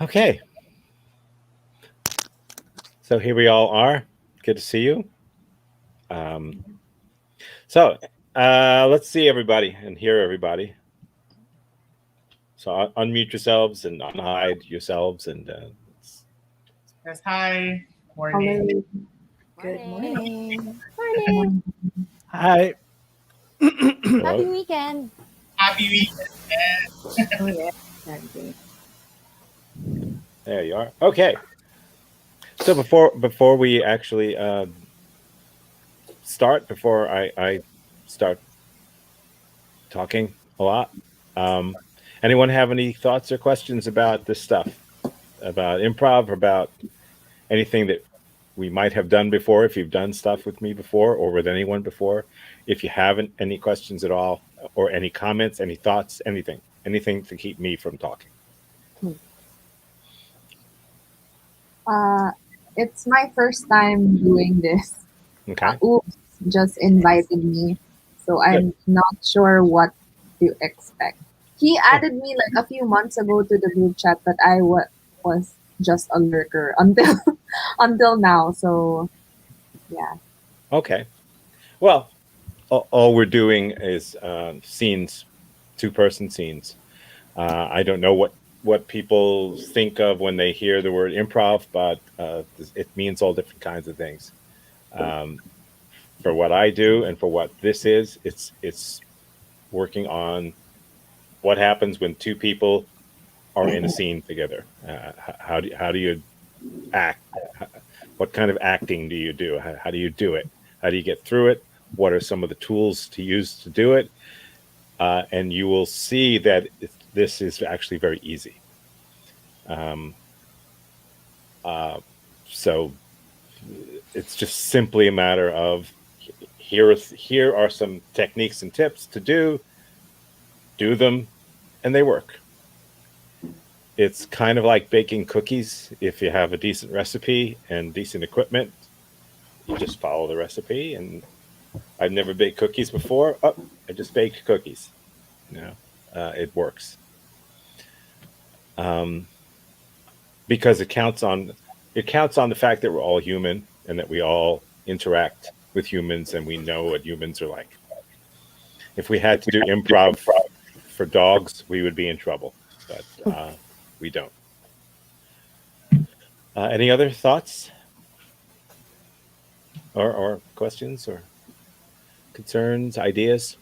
Okay. So here we all are. Good to see you. Um, so let's see everybody and hear everybody. So unmute yourselves and unhide yourselves and Yes, hi. Morning. Hello. Good morning. Morning. Good Morning. morning. hi. Happy Hello. weekend. Happy weekend. Oh yeah, exactly. There you are. Okay. So before we actually start, before I start talking a lot, um, anyone have any thoughts or questions about this stuff, about improv, about anything that we might have done before, if you've done stuff with me before or with anyone before? If you haven't, any questions at all, or any comments, any thoughts, anything to keep me from talking. Uh, it's my first time doing this. Okay, Oops, just invited me, so good. I'm not sure what to expect. He added me like a few months ago to the group chat, but was just a lurker until until now. So yeah. Okay. Well, all we're doing is scenes, two-person scenes. I don't know what people think of when they hear the word improv, but it means all different kinds of things. Um, for what I do and for what this is, it's working on what happens when two people are in a scene together. How do you act? What kind of acting do you do? How do you do it? How do you get through it? What are some of the tools to use to do it? And you will see that this is actually very easy. Um, uh, so it's just simply a matter of here are some techniques and tips to do them, and they work. It's kind of like baking cookies. If you have a decent recipe and decent equipment, you just follow the recipe. And I've never baked cookies before. Oh, I just baked cookies. You know, it works um, because it counts on the fact that we're all human and that we all interact with humans and we know what humans are like. If we had to do improv for dogs, we would be in trouble, but we don't. Any other thoughts or questions or concerns, ideas?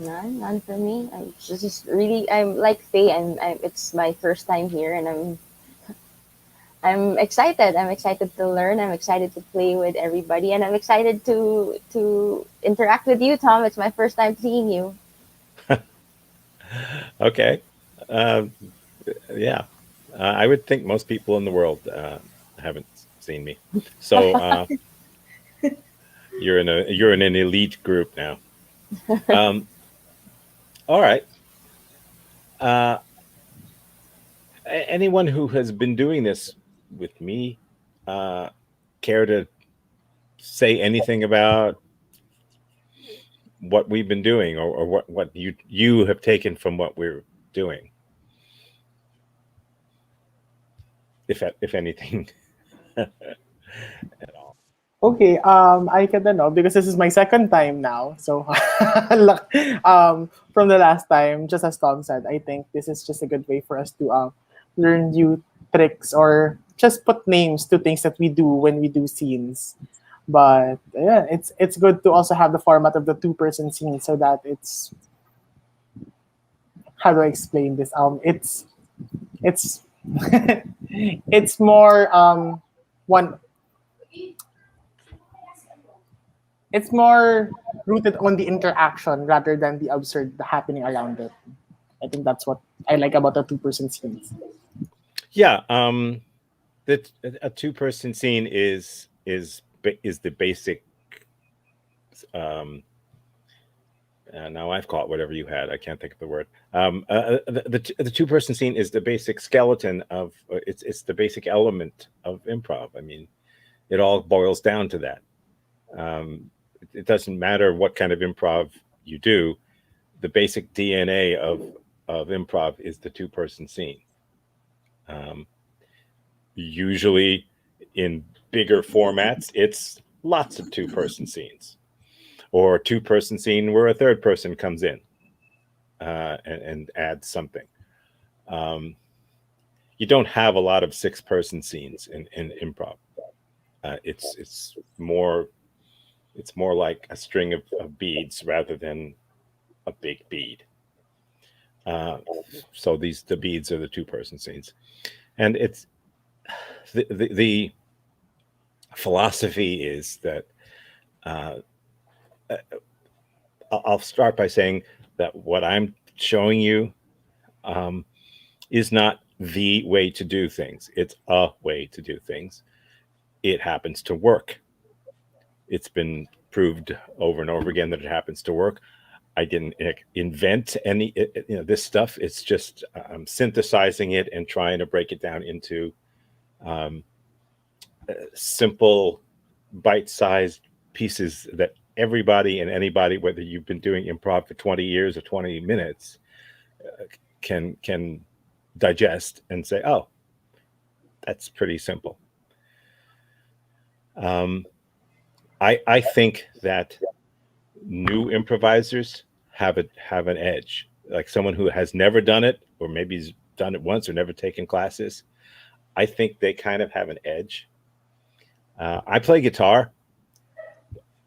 None for me. I'm just really. I'm like Faye. It's my first time here, and I'm excited. I'm excited to learn. I'm excited to play with everybody, and I'm excited to interact with you, Tom. It's my first time seeing you. Okay. Um, yeah. I would think most people in the world haven't seen me. So you're in an elite group now. Um, all right. Uh, anyone who has been doing this with me uh, care to say anything about what we've been doing or what you have taken from what we're doing, if anything at all? Okay, I can know because this is my second time now. So, from the last time, just as Tom said, I think this is just a good way for us to learn new tricks or just put names to things that we do when we do scenes. But yeah, it's good to also have the format of the two-person scene so that it's how do I explain this? It's it's more one it's more rooted on the interaction rather than the absurd happening around it. I think that's what I like about the two-person scenes. Yeah. That a two-person scene is the basic. Um, now I've caught whatever you had. I can't think of the word. The two-person scene is the basic skeleton of it's the basic element of improv. I mean, it all boils down to that. It doesn't matter what kind of improv you do. The basic DNA of of improv is the two-person scene. Usually in bigger formats, it's lots of two-person scenes, or a two-person scene where a third person comes in and adds something. You don't have a lot of six-person scenes in improv. It's more like a string of beads rather than a big bead. So the beads are the two-person scenes, and it's the philosophy is that I'll start by saying that what I'm showing you is not the way to do things. It's a way to do things. It happens to work. It's been proved over and over again that it happens to work. I didn't invent any, this stuff. It's just I'm synthesizing it and trying to break it down into simple, bite-sized pieces that everybody and anybody, whether you've been doing improv for 20 years or 20 minutes, can digest and say, oh, that's pretty simple. I think that new improvisers have an edge, like someone who has never done it, or maybe has done it once or never taken classes. I think they kind of have an edge. I play guitar.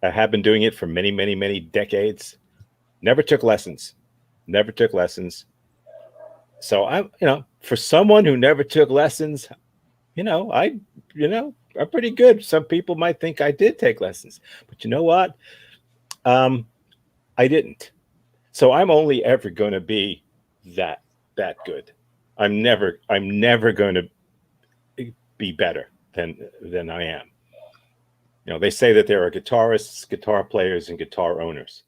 I have been doing it for many, many, many decades. Never took lessons. So I'm for someone who never took lessons, I'm pretty good. Some people might think I did take lessons, but you know what? I didn't. So I'm only ever going to be that good. I'm never going to be better than I am. They say that there are guitarists, guitar players, and guitar owners.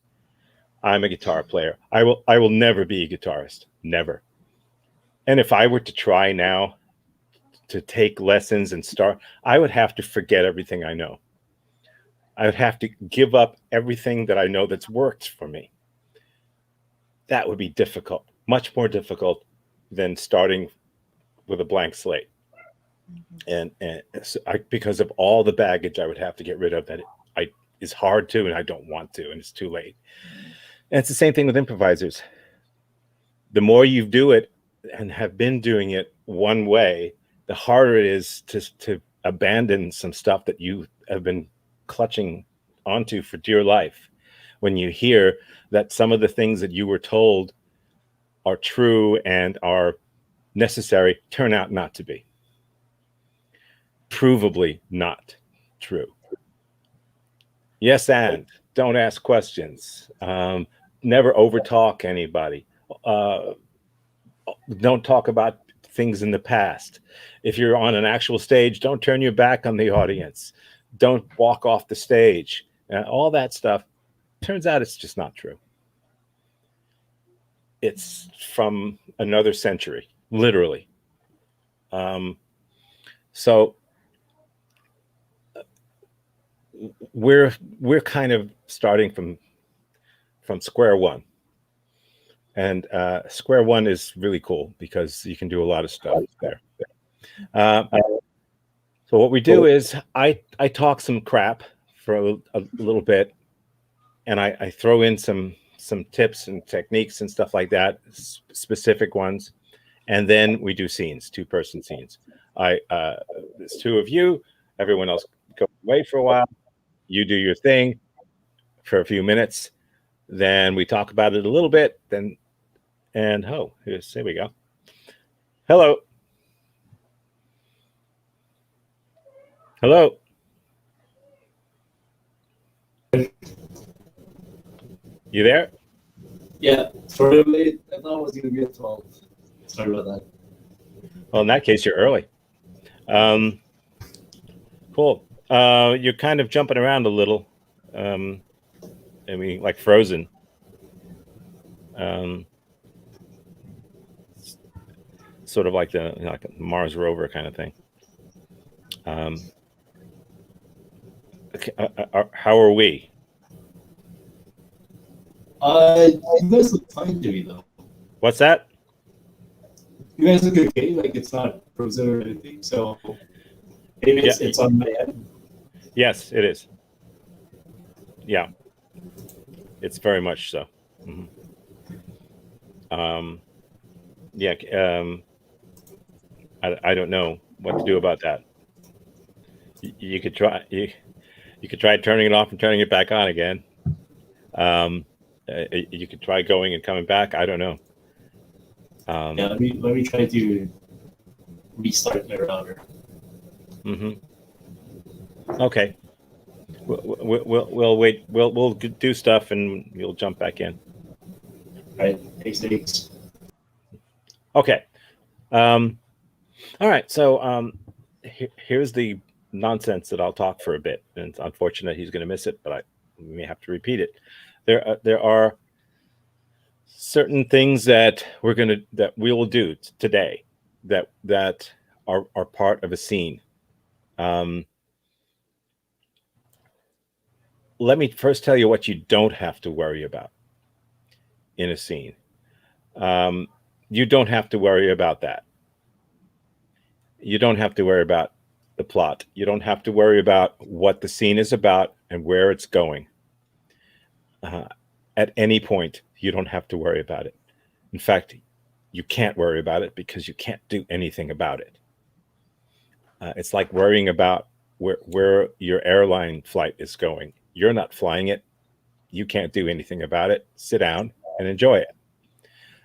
I'm a guitar player. I will never be a guitarist. Never. And if I were to try now to take lessons and start, I would have to forget everything I know. I would have to give up everything that I know that's worked for me. That would be difficult, much more difficult than starting with a blank slate. And so because of all the baggage I would have to get rid of that is hard to, and I don't want to, and it's too late. And it's the same thing with improvisers. The more you do it and have been doing it one way, the harder it is to abandon some stuff that you have been clutching onto for dear life. When you hear that some of the things that you were told are true and are necessary turn out not to be. Provably not true. Yes, and don't ask questions. Never overtalk anybody. Don't talk about things in the past. If you're on an actual stage, don't turn your back on the audience. Don't walk off the stage. All that stuff, turns out it's just not true. It's from another century, literally. So we're kind of starting from square one. And square one is really cool because you can do a lot of stuff there. So what we do is I talk some crap for a little bit, and I throw in some tips and techniques and stuff like that, specific ones, and then we do scenes, two-person scenes. There's two of you, everyone else go away for a while. You do your thing for a few minutes, then we talk about it a little bit, here we go. Hello. You there? Yeah, sorry I'm late. I thought it was going to be at 12. Sorry about that. Well, in that case, you're early. Cool. You're kind of jumping around a little. Like Frozen. Sort of like like a Mars rover kind of thing. How are we? You guys look fine to me, though. What's that? You guys look okay. Like it's not frozen or anything. So maybe it's on my head. Yes, it is. Yeah, it's very much so. Mhm. Yeah, I don't know what to do about that. You could try you could try turning it off and turning it back on again. You could try going and coming back. I don't know. Yeah, let me try to restart my router. Mhm. Okay. We'll wait. We'll do stuff and you'll jump back in. All right, thanks. Okay. All right. So here's the nonsense that I'll talk for a bit, and it's unfortunate he's going to miss it, but we may have to repeat it. There are certain things that we will do today that are part of a scene. Let me first tell you what you don't have to worry about in a scene. You don't have to worry about that. You don't have to worry about the plot. You don't have to worry about what the scene is about and where it's going. At any point, you don't have to worry about it. In fact, you can't worry about it because you can't do anything about it. It's like worrying about where your airline flight is going. You're not flying it. You can't do anything about it. Sit down and enjoy it.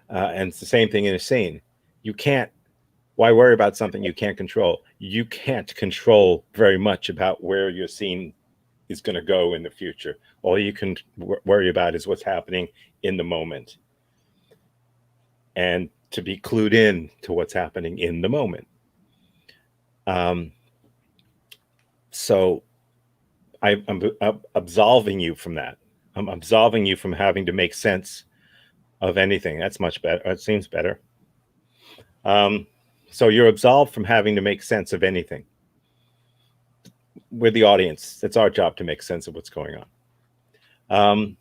And it's the same thing in a scene. You can't. Why worry about something you can't control? You can't control very much about where your scene is going to go in the future. All you can worry about is what's happening in the moment, and to be clued in to what's happening in the moment. So I'm absolving you from that. I'm absolving you from having to make sense of anything. That's much better. It seems better. So you're absolved from having to make sense of anything. We're the audience. It's our job to make sense of what's going on.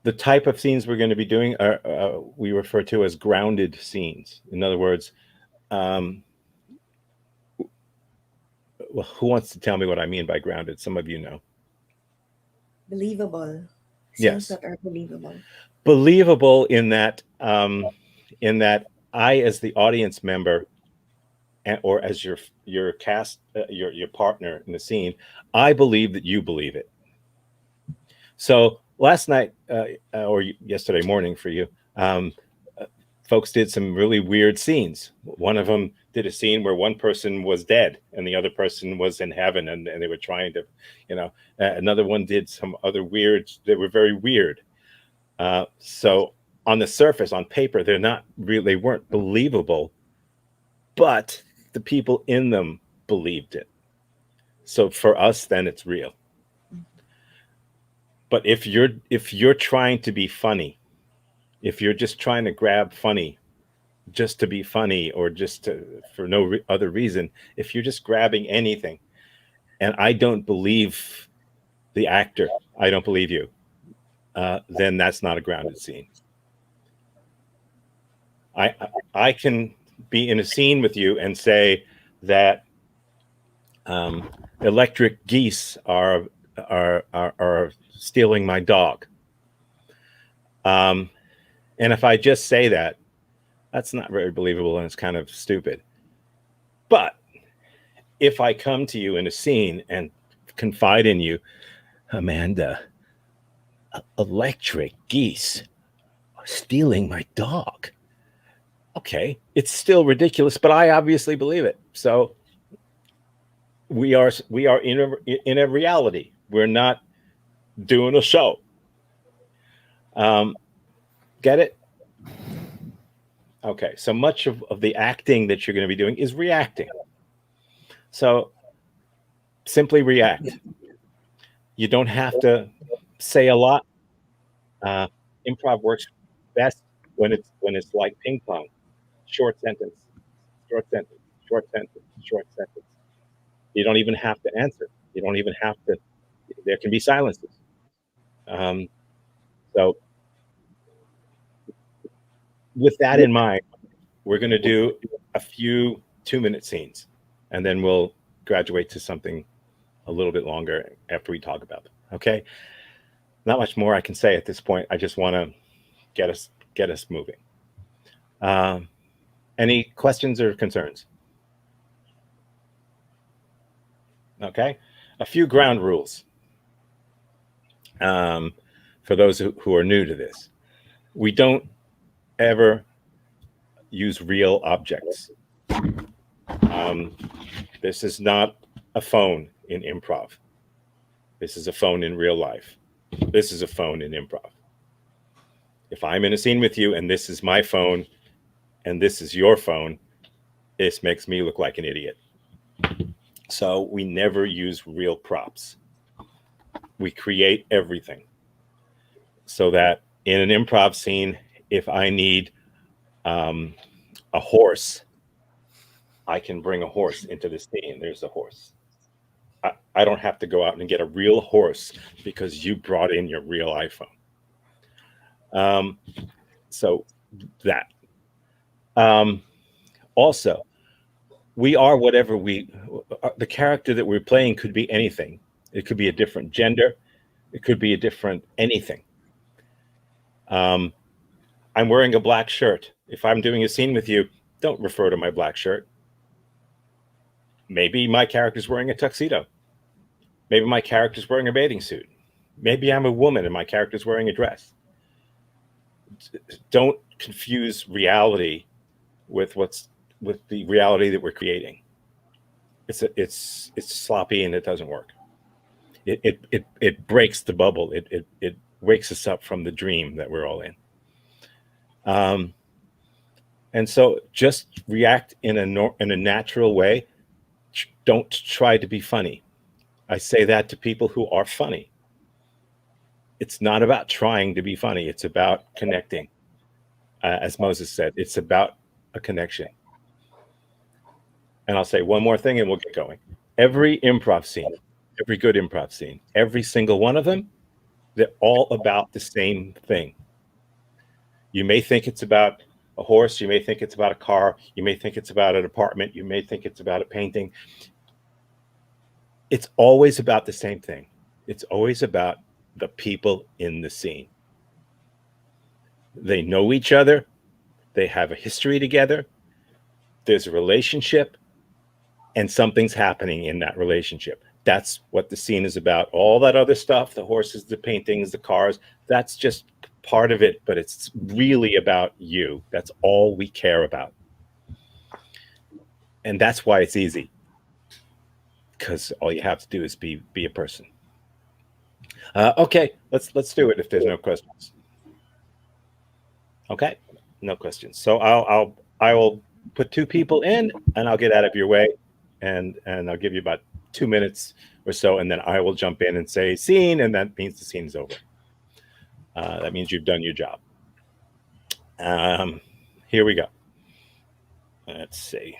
The type of scenes we're going to be doing are we refer to as grounded scenes. In other words, well, who wants to tell me what I mean by grounded? Some of you know. Believable. Yes. Scenes that are believable. Believable in that I, as the audience member, or as your cast, your partner in the scene, I believe that you believe it. So last night or yesterday morning for you, folks did some really weird scenes. One of them did a scene where one person was dead and the other person was in heaven, and they were trying to, another one did some other weird. They were very weird. So on the surface, on paper, they weren't believable, but the people in them believed it. So for us, then it's real. But if you're trying to be funny, if you're just trying to grab funny, just to be funny, or just for no other reason, if you're just grabbing anything, and I don't believe the actor, I don't believe you, then that's not a grounded scene. I can be in a scene with you and say that electric geese are stealing my dog. And if I just say that, that's not very believable and it's kind of stupid. But if I come to you in a scene and confide in you, Amanda, electric geese are stealing my dog. Okay, it's still ridiculous, but I obviously believe it. So we are in a reality. We're not doing a show. Get it? Okay, so much of the acting that you're going to be doing is reacting. So simply react. You don't have to say a lot. Improv works best when it's like ping pong. Short sentence, short sentence, short sentence, short sentence. You don't even have to answer. You don't even have to. There can be silences. So with that in mind, we're going to do a few 2-minute scenes, and then we'll graduate to something a little bit longer after we talk about them. Okay? Not much more I can say at this point. I just want to get us moving. Any questions or concerns? Okay, a few ground rules for those who are new to this. We don't ever use real objects. This is not a phone in improv. This is a phone in real life. This is a phone in improv. If I'm in a scene with you and this is my phone and this is your phone, this makes me look like an idiot. So we never use real props. We create everything so that in an improv scene, if I need a horse, I can bring a horse into the scene. There's a horse. I don't have to go out and get a real horse because you brought in your real iPhone. So that. Also, we are whatever the character that we're playing could be anything. It could be a different gender. It could be a different anything. I'm wearing a black shirt. If I'm doing a scene with you, don't refer to my black shirt. Maybe my character's wearing a tuxedo. Maybe my character's wearing a bathing suit. Maybe I'm a woman and my character's wearing a dress. Don't confuse reality with the reality that we're creating. It's sloppy and it doesn't work. It breaks the bubble. It wakes us up from the dream that we're all in. And so just react in a natural way. Don't try to be funny. I say that to people who are funny. It's not about trying to be funny. It's about connecting. As Moses said, it's about a connection. And I'll say one more thing and we'll get going. Every improv scene, every good improv scene, every single one of them, they're all about the same thing. You may think it's about a horse. You may think it's about a car. You may think it's about an apartment. You may think it's about a painting. It's always about the same thing. It's always about the people in the scene. They know each other. They have a history together. There's a relationship, and something's happening in that relationship. That's what the scene is about. All that other stuff, the horses, the paintings, the cars, that's just part of it, but it's really about you. That's all we care about. And that's why it's easy. Because all you have to do is be a person. Okay, let's do it if there's no questions. Okay, no questions. So I will put two people in, and I'll get out of your way, and I'll give you about 2 minutes or so, and then I will jump in and say scene, and that means the scene's over. That means you've done your job. Here we go. Let's see.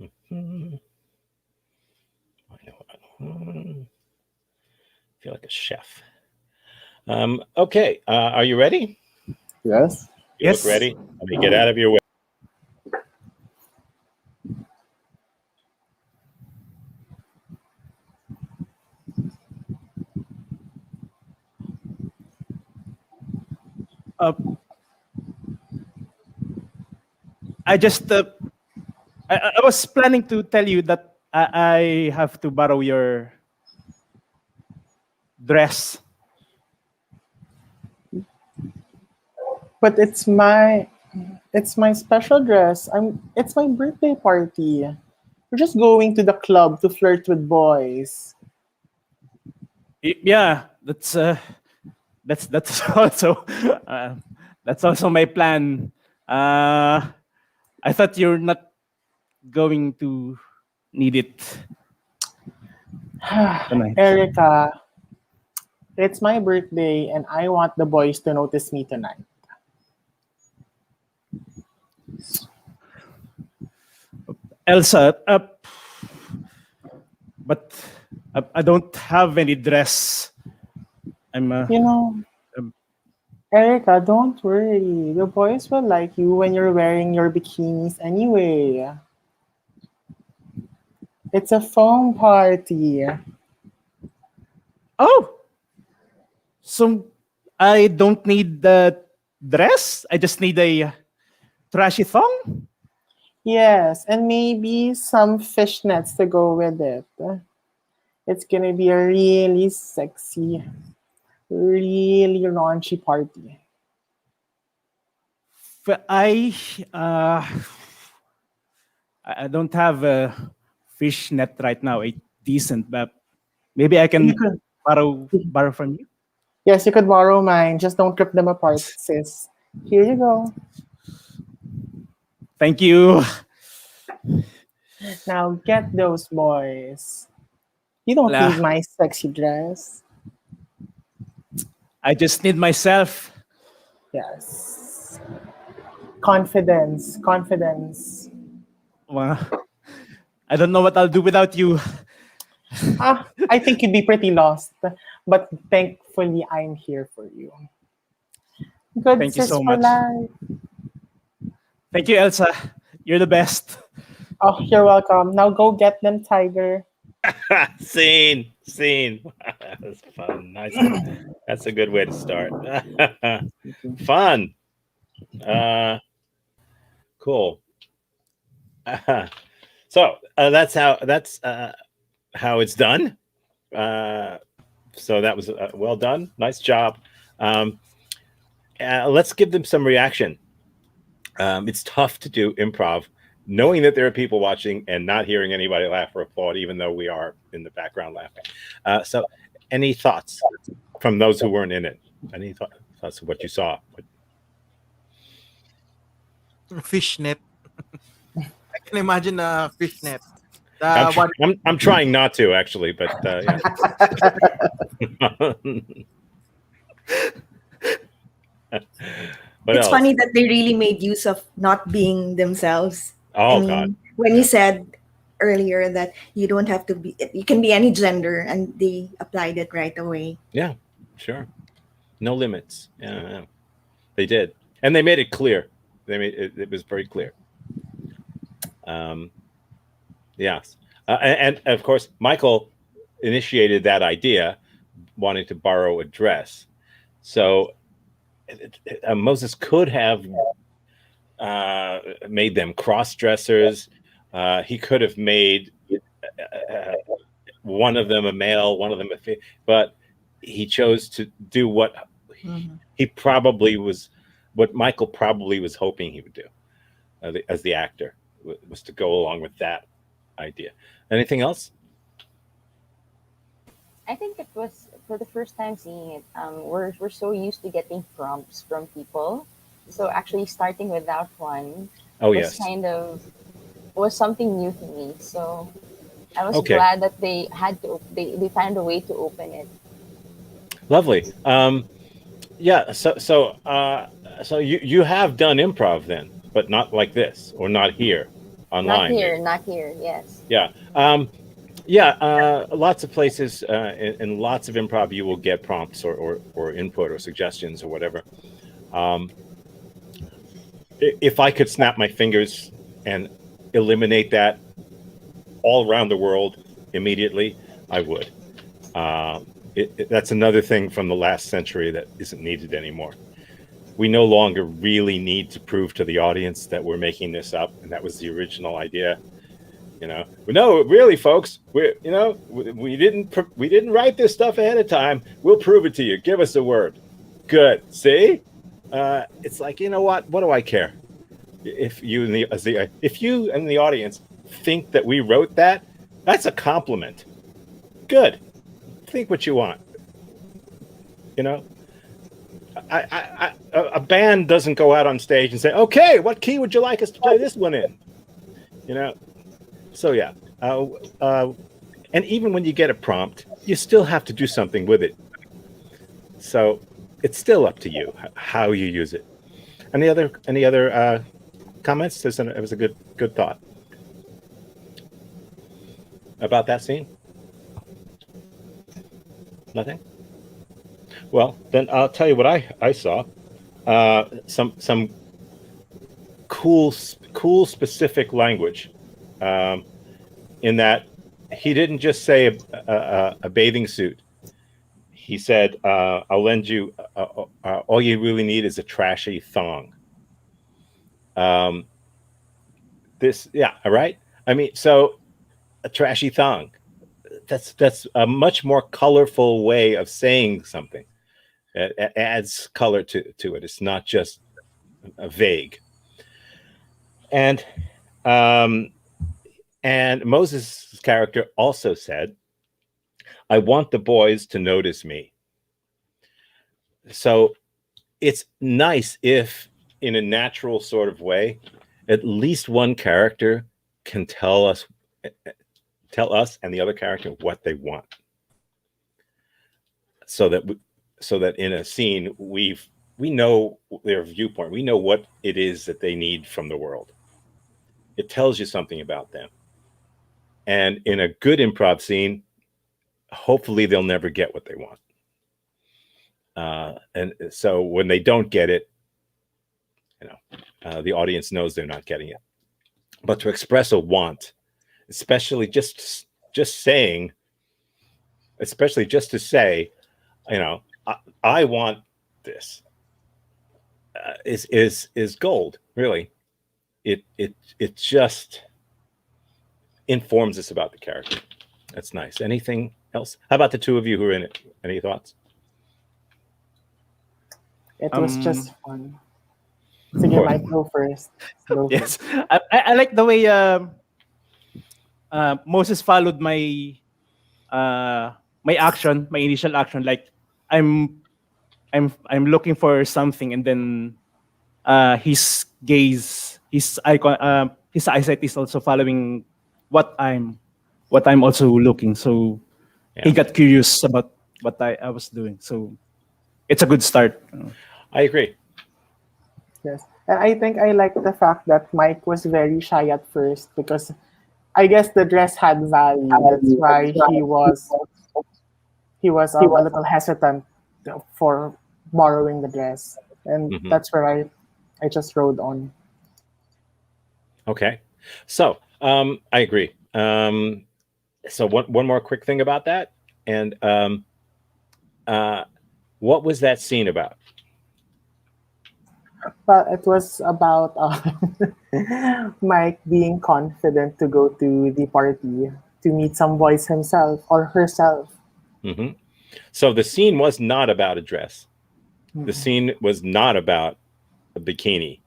I feel like a chef. Okay, are you ready? Yes. You look ready? Let me get out of your way. I just I was planning to tell you that I have to borrow your dress. But it's my special dress. It's my birthday party. We're just going to the club to flirt with boys. Yeah, that's also that's also my plan. I thought you're not going to need it tonight. Erica, it's my birthday and I want the boys to notice me tonight. Elsa, but I don't have any dress. I'm You know, Erica, don't worry. The boys will like you when you're wearing your bikinis anyway. It's a foam party. Oh, so I don't need the dress. I just need a trashy thong. Yes, and maybe some fishnets to go with it. It's gonna be a really sexy, really raunchy party. Uh, I don't have a fish net right now, a decent, but maybe I You can could, borrow from you. yes, you could borrow mine. Just don't rip them apart, sis. Here you go. Thank you. Now get those boys. You don't need Uh, my sexy dress. I just need myself. Yes. Confidence, confidence. Well, I don't know what I'll do without you. I think you'd be pretty lost, but thankfully I'm here for you. Good Thank you sis so for much. life. Thank you, Elsa. You're the best. Oh, you're welcome. Now go get them, Tiger. Scene. That's fun. Nice. That's a good way to start. Fun. Cool. So that's how it's done. So that was well done. Nice job. Um, let's give them some reaction. It's tough to do improv knowing that there are people watching and not hearing anybody laugh or applaud, even though we are in the background laughing. So any thoughts from those who weren't in it? Any thoughts of what you saw? Fishnet. I can imagine a fishnet. I'm, The one I'm trying not to actually, but yeah. What It's else? funny that they really made use of not being themselves. I Oh God, mean, when yeah. you said earlier that you don't have to be, you can be any gender, and they applied it right away. Yeah, sure. No limits. Yeah, they did, and they made it clear. They made it, it was very clear. Yes, and of course, Michael initiated that idea, wanting to borrow a dress. So Moses could have made them cross dressers. He could have made one of them a male, one of them a female, but he chose to do what he probably was, what Michael probably was hoping he would do as the actor, was to go along with that idea. Anything else? I think it was for the first time seeing it. We're so used to getting prompts from people, so actually starting without one Oh was yes. kind of was something new to me. So I was Okay. glad that they found a way to open it. Lovely. Yeah. So you have done improv then, but not like this, or not here, online. Not here. Yes. Yeah. Yeah. Lots of places in lots of improv, you will get prompts or input or suggestions or whatever. If I could snap my fingers and eliminate that all around the world immediately, I would. That's another thing from the last century that isn't needed anymore. We no longer really need to prove to the audience that we're making this up, and that was the original idea. No, really, folks, we didn't write this stuff ahead of time. We'll prove it to you. Give us a word. Good. See, it's like, you know what? What do I care? If you and the audience think that we wrote that, that's a compliment. Good. Think what you want. A band doesn't go out on stage and say, "Okay, what key would you like us to play this one in?" So yeah, and even when you get a prompt, you still have to do something with it. So it's still up to you how you use it. Any other comments? It was a good thought about that scene. Nothing. Well, then I'll tell you what I saw. some cool specific language, in that he didn't just say a bathing suit. He said, "I'll lend you. All you really need is a trashy thong." Yeah, all right. I mean, so a trashy thong. That's a much more colorful way of saying something. It adds color to it. It's not just vague. And um, and Moses' character also said, "I want the boys to notice me." So it's nice if, in a natural sort of way, at least one character can tell us and the other character what they want, so that in a scene we know their viewpoint, we know what it is that they need from the world. It tells you something about them. And in a good improv scene, hopefully they'll never get what they want. And so when they don't get it, the audience knows they're not getting it. But to express a want, especially just saying, especially just to say, I want this, is gold. Really, it just informs us about the character. That's nice. Anything else? How about the two of you who are in it? Any thoughts? It was just fun. Sige, Mike, go first. Yes, I like the way Moses followed my my initial action. Like I'm looking for something, and then his gaze, his eyesight is also following what I'm also looking. So he got curious about what I was doing. So it's a good start. I agree. Yes. And I think I like the fact that Mike was very shy at first, because I guess the dress had value. That's why he was a little hesitant for borrowing the dress. And that's where I just rode on. Okay. So I agree. So one more quick thing about that. And what was that scene about? Well, it was about Mike being confident to go to the party to meet some boys himself or herself. Mm-hmm. So the scene was not about a dress. The scene was not about a bikini.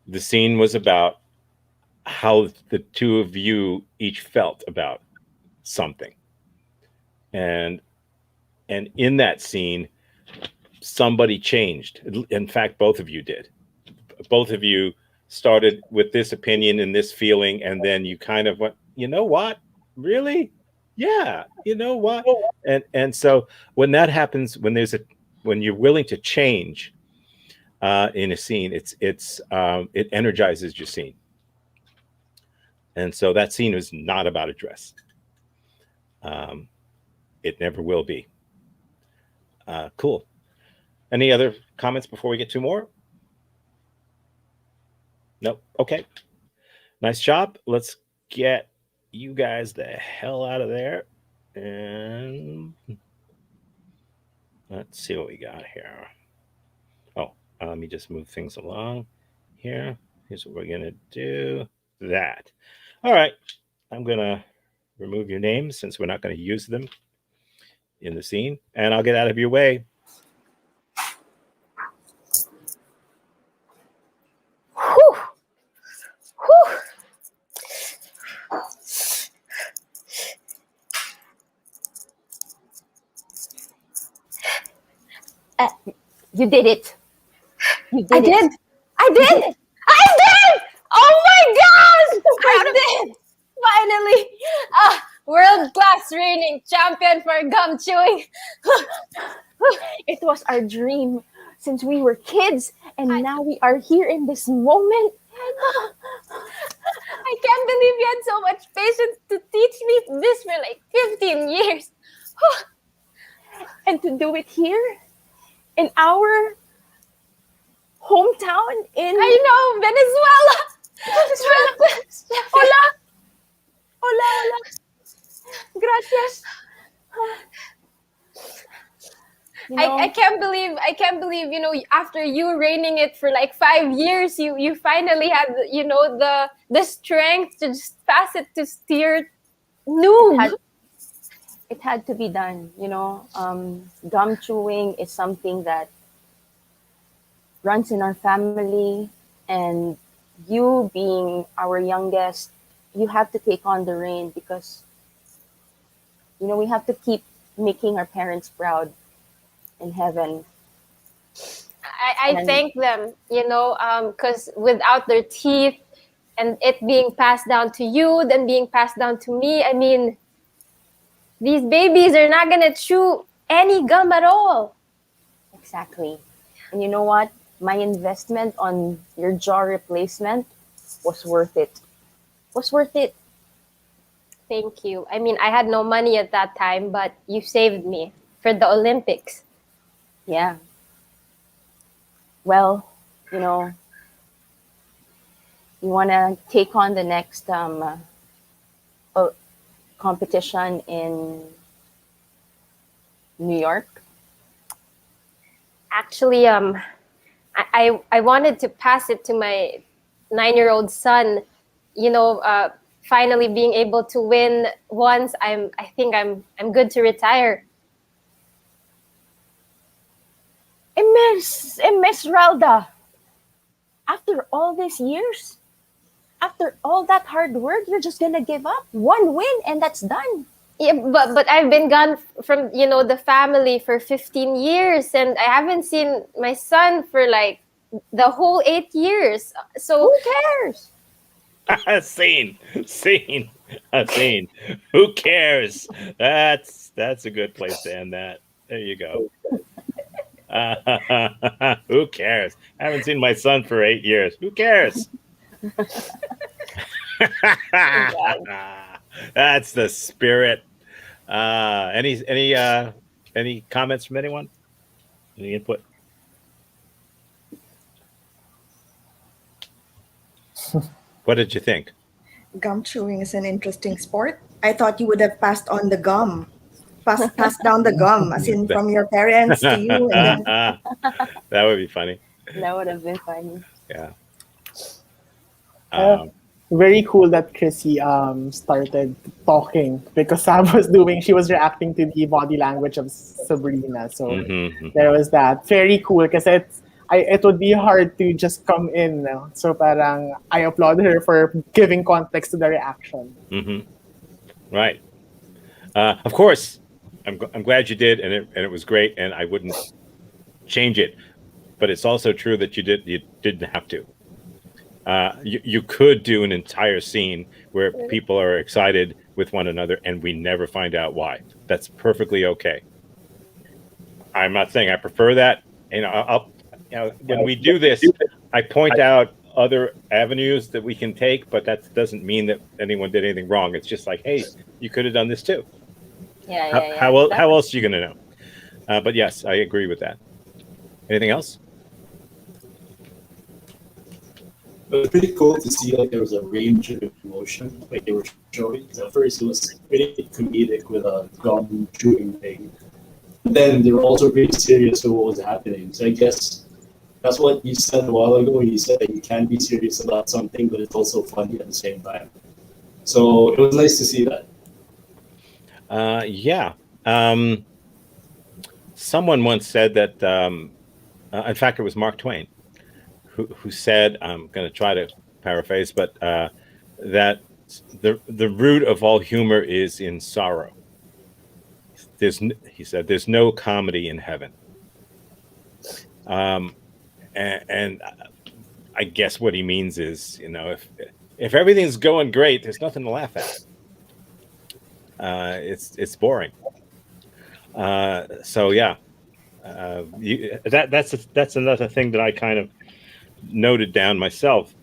The scene was about how the two of you each felt about something. And in that scene, somebody changed. In fact, both of you did. Both of you started with this opinion and this feeling, and then you kind of went, you know what? Really? Yeah. You know what? And so when that happens, when you're willing to change in a scene, it energizes your scene. And so that scene is not about a dress. It never will be. Cool. Any other comments before we get two more? Nope. Okay. Nice job. Let's get you guys the hell out of there. And let's see what we got here. Oh, let me just move things along here. Here's what we're going to do. That. All right. I'm going to remove your names since we're not going to use them in the scene. And I'll get out of your way. Whew. Whew. You did it. You did I it. did. I did. I did. Oh my gosh! I did. Finally, world-class reigning champion for gum chewing. It was our dream since we were kids, and now we are here in this moment. I can't believe you had so much patience to teach me this for like 15 years. And to do it here in our I can't believe, after you reigning it for like 5 years, you finally had, the strength to just pass it to steer noob. It had to be done. Gum chewing is something that runs in our family, and you being our youngest, you have to take on the reign because we have to keep making our parents proud in heaven. I thank them, because without their teeth and it being passed down to you, then being passed down to me, I mean, these babies are not gonna chew any gum at all. Exactly. And you know what? My investment on your jaw replacement was worth it. Was worth it. Thank you. I mean, I had no money at that time, but you saved me for the Olympics. Yeah. Well, you want to take on the next competition in New York? Actually, I wanted to pass it to my 9-year-old son. Finally being able to win once, I think I'm good to retire. Miss Relda, after all these years, after all that hard work, you're just gonna give up? One win and that's done. Yeah, but I've been gone from the family for 15 years, and I haven't seen my son for like the whole 8 years. So who cares? Scene. Who cares? That's a good place to end that. There you go. Who cares? I haven't seen my son for 8 years. Who cares? That's the spirit. Any comments from anyone? Any input? What did you think? Gum chewing is an interesting sport. I thought you would have passed on the gum, passed down the gum, as in from your parents to you. And then... That would be funny. That would have been funny. Yeah. Very cool that Chrissy started talking because she was reacting to the body language of Sabrina. So there was that. Very cool because it would be hard to just come in. No? So parang I applaud her for giving context to the reaction. Right. Of course, I'm glad you did, and it was great, and I wouldn't change it. But it's also true that you didn't have to. You could do an entire scene where people are excited with one another and we never find out why. That's perfectly okay. I'm not saying I prefer that. When we do this, I point out other avenues that we can take, but that doesn't mean that anyone did anything wrong. It's just like, hey, you could have done this too. Yeah. How else are you going to know? But yes, I agree with that. Anything else? It was pretty cool to see like there was a range of emotion like they were showing. At first it was pretty comedic with a gum chewing thing. But then they were also pretty serious with what was happening. So I guess that's what you said a while ago. You said that you can be serious about something, but it's also funny at the same time. So it was nice to see that. Yeah. Someone once said that, in fact, it was Mark Twain, who said, I'm going to try to paraphrase, but that the root of all humor is in sorrow. He said, there's no comedy in heaven. And I guess what he means is, if everything's going great, there's nothing to laugh at. It's boring. So yeah, that's another thing that I kind of noted down myself.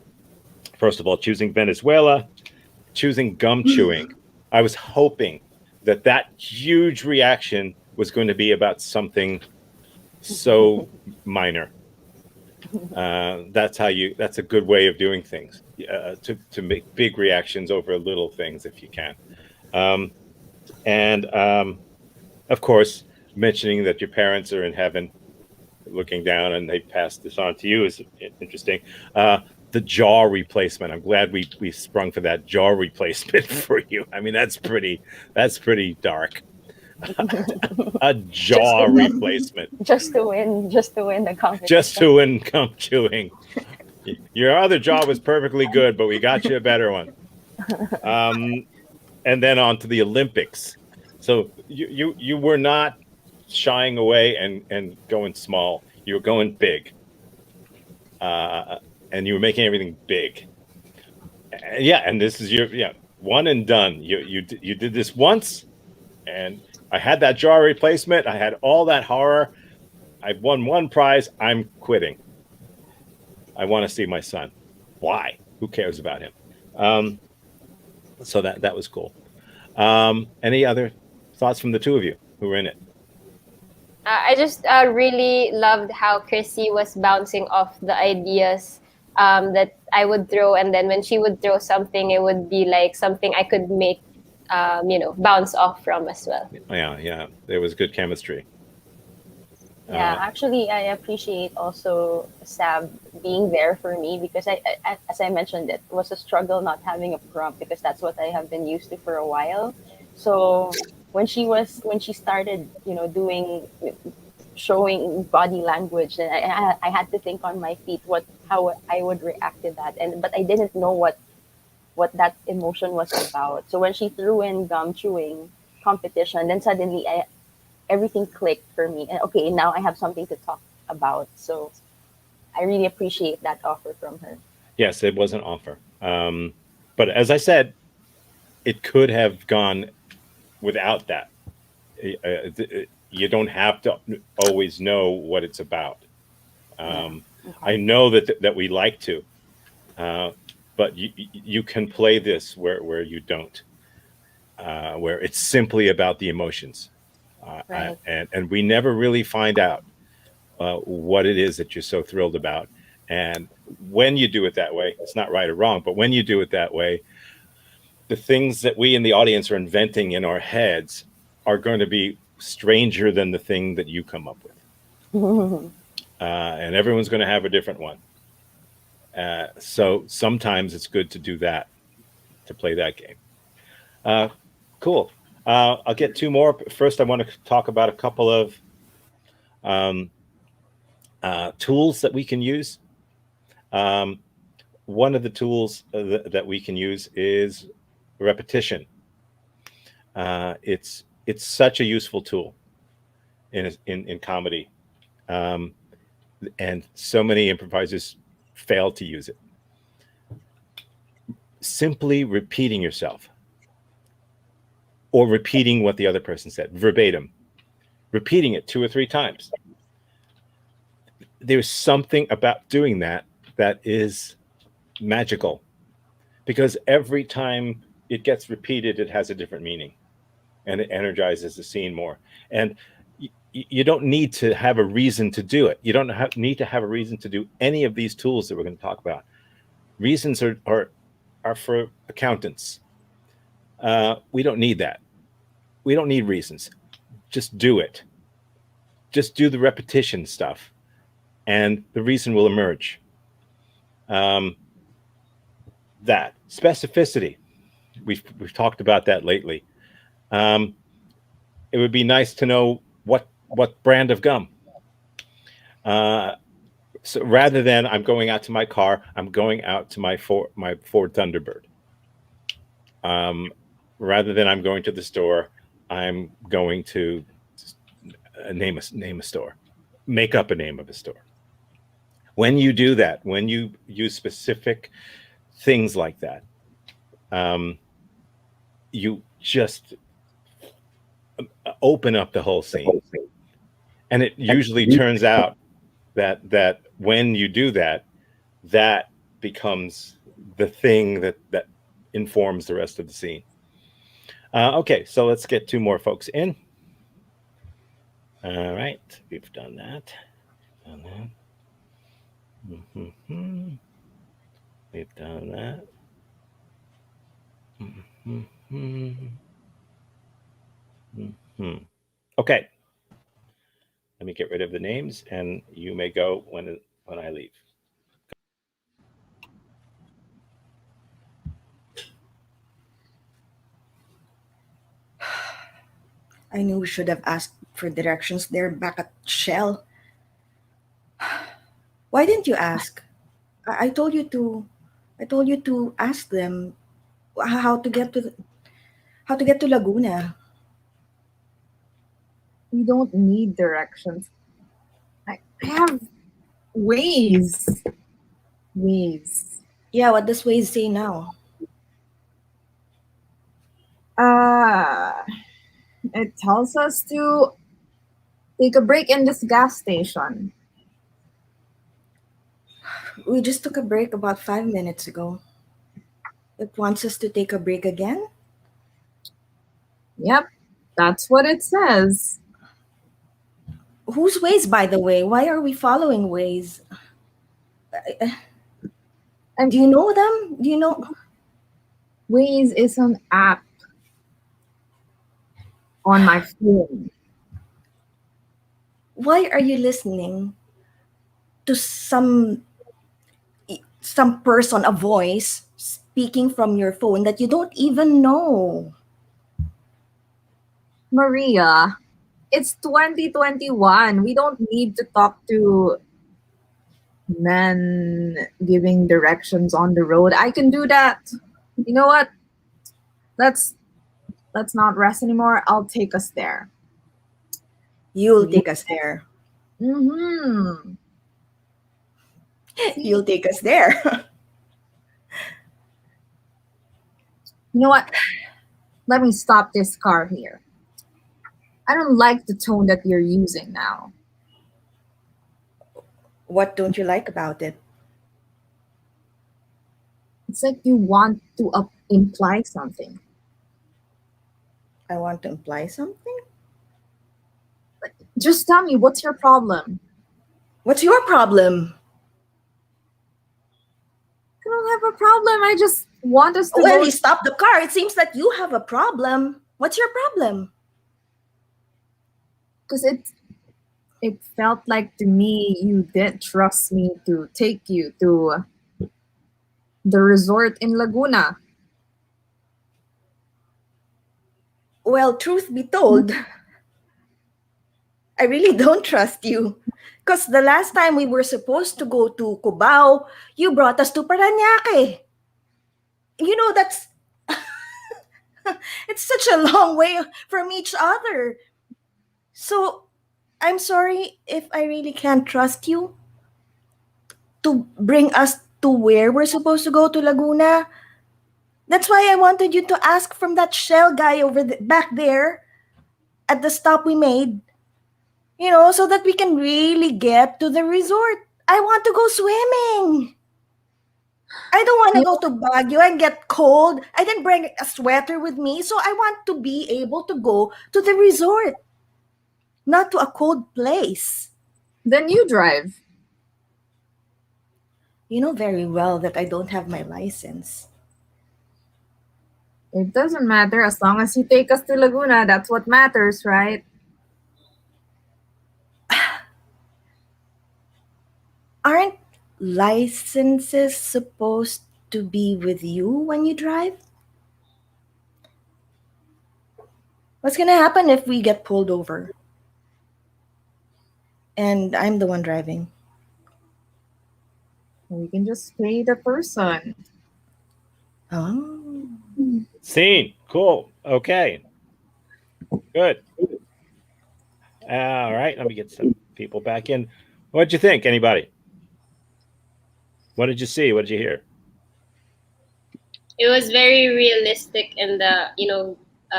First of all, choosing Venezuela, choosing gum chewing. I was hoping that huge reaction was going to be about something so minor. That's a good way of doing things, to make big reactions over little things if you can. And of course, mentioning that your parents are in heaven looking down and they passed this on to you is interesting. The jaw replacement. I'm glad we sprung for that jaw replacement for you. I mean, that's pretty dark. A jaw replacement. Just to win the competition. Just to win gum chewing. Your other jaw was perfectly good, but we got you a better one. And then on to the Olympics. So you were not shying away and going small. You were going big. And you were making everything big. And this is your one and done. You did this once, and I had that jaw replacement. I had all that horror. I've won one prize. I'm quitting. I want to see my son. Why? Who cares about him? So that was cool. Any other thoughts from the two of you who were in it? I just really loved how Chrissy was bouncing off the ideas that I would throw, and then when she would throw something, it would be like something I could make, bounce off from as well. Yeah. There was good chemistry. Yeah, actually, I appreciate also Sab being there for me because I, as I mentioned, it was a struggle not having a prompt because that's what I have been used to for a while. So when she started, showing body language, and I had to think on my feet how I would react to that, but I didn't know what that emotion was about. So when she threw in gum chewing competition, then suddenly everything clicked for me. And okay, now I have something to talk about. So I really appreciate that offer from her. Yes, it was an offer. But as I said, it could have gone without that. You don't have to always know what it's about. Okay. I know that we like to, but you can play this where you don't, where it's simply about the emotions. Right. And we never really find out what it is that you're so thrilled about. And when you do it that way, it's not right or wrong, but when you do it that way, the things that we in the audience are inventing in our heads are going to be stranger than the thing that you come up with. And everyone's going to have a different one. So sometimes it's good to do that, to play that game. Cool. I'll get two more. First, I want to talk about a couple of tools that we can use. One of the tools that we can use is repetition. It's such a useful tool in comedy, and so many improvisers fail to use it. Simply repeating yourself, or repeating what the other person said verbatim, repeating it 2 or 3 times. There's something about doing that is magical, because every time it gets repeated, it has a different meaning, and it energizes the scene more. And you don't need to have a reason to do it. You don't need to have a reason to do any of these tools that we're going to talk about. Reasons are for accountants. We don't need that. We don't need reasons. Just do it. Just do the repetition stuff, and the reason will emerge. That specificity, we've talked about that lately. It would be nice to know what brand of gum. So rather than I'm going out to my car, I'm going out to my Ford Thunderbird. Rather than I'm going to the store, I'm going to name a store, make up a name of a store. When you do that, when you use specific things like that, you just open up the whole scene. And it usually turns out that when you do that, that becomes the thing that informs the rest of the scene. Okay, so let's get 2 more folks in. All right, we've done that. Mm-hmm. We've done that. Mm-hmm. Mm-hmm. Okay. Let me get rid of the names, and you may go when I leave. I knew we should have asked for directions there back at Shell. Why didn't you ask? I told you to. I told you to ask them how to get to Laguna. We don't need directions. I have ways. Ways. Yeah, what does Waze say now? It tells us to take a break in this gas station. We just took a break about 5 minutes ago. It wants us to take a break again? Yep, that's what it says. Whose Waze, by the way? Why are we following Waze? And Do you know them? Do you know? Waze is an app on my phone. Why are you listening to some person, a voice speaking from your phone that you don't even know? Maria, it's 2021. We don't need to talk to men giving directions on the road. I can do that. You know what? Let's not rest anymore. I'll take us there. You'll take us there. Mm-hmm. You'll take us there. You know what? Let me stop this car here. I don't like the tone that you're using now. What don't you like about it? It's like you want to imply something. I want to imply something? Just tell me, what's your problem? What's your problem? I don't have a problem. I just want us to Well, go. you stopped the car. It seems that you have a problem. What's your problem? Because it felt like to me you didn't trust me to take you to the resort in Laguna. Well, truth be told, I really don't trust you. Because the last time we were supposed to go to Cubao, you brought us to Parañaque. You know, that's... it's such a long way from each other. So, I'm sorry if I really can't trust you to bring us to where we're supposed to go to Laguna. That's why I wanted you to ask from that Shell guy back there at the stop we made. You know, so that we can really get to the resort. I want to go swimming. I don't want to go to Baguio and get cold. I didn't bring a sweater with me, so I want to be able to go to the resort, not to a cold place. Then you drive. You know very well that I don't have my license. It doesn't matter as long as you take us to Laguna. That's what matters, right? Aren't licenses supposed to be with you when you drive? What's going to happen if we get pulled over? And I'm the one driving. We can just pay the person. Oh. Scene. Cool. Okay. Good. All right. Let me get some people back in. What'd you think? Anybody? What did you see? What did you hear? It was very realistic and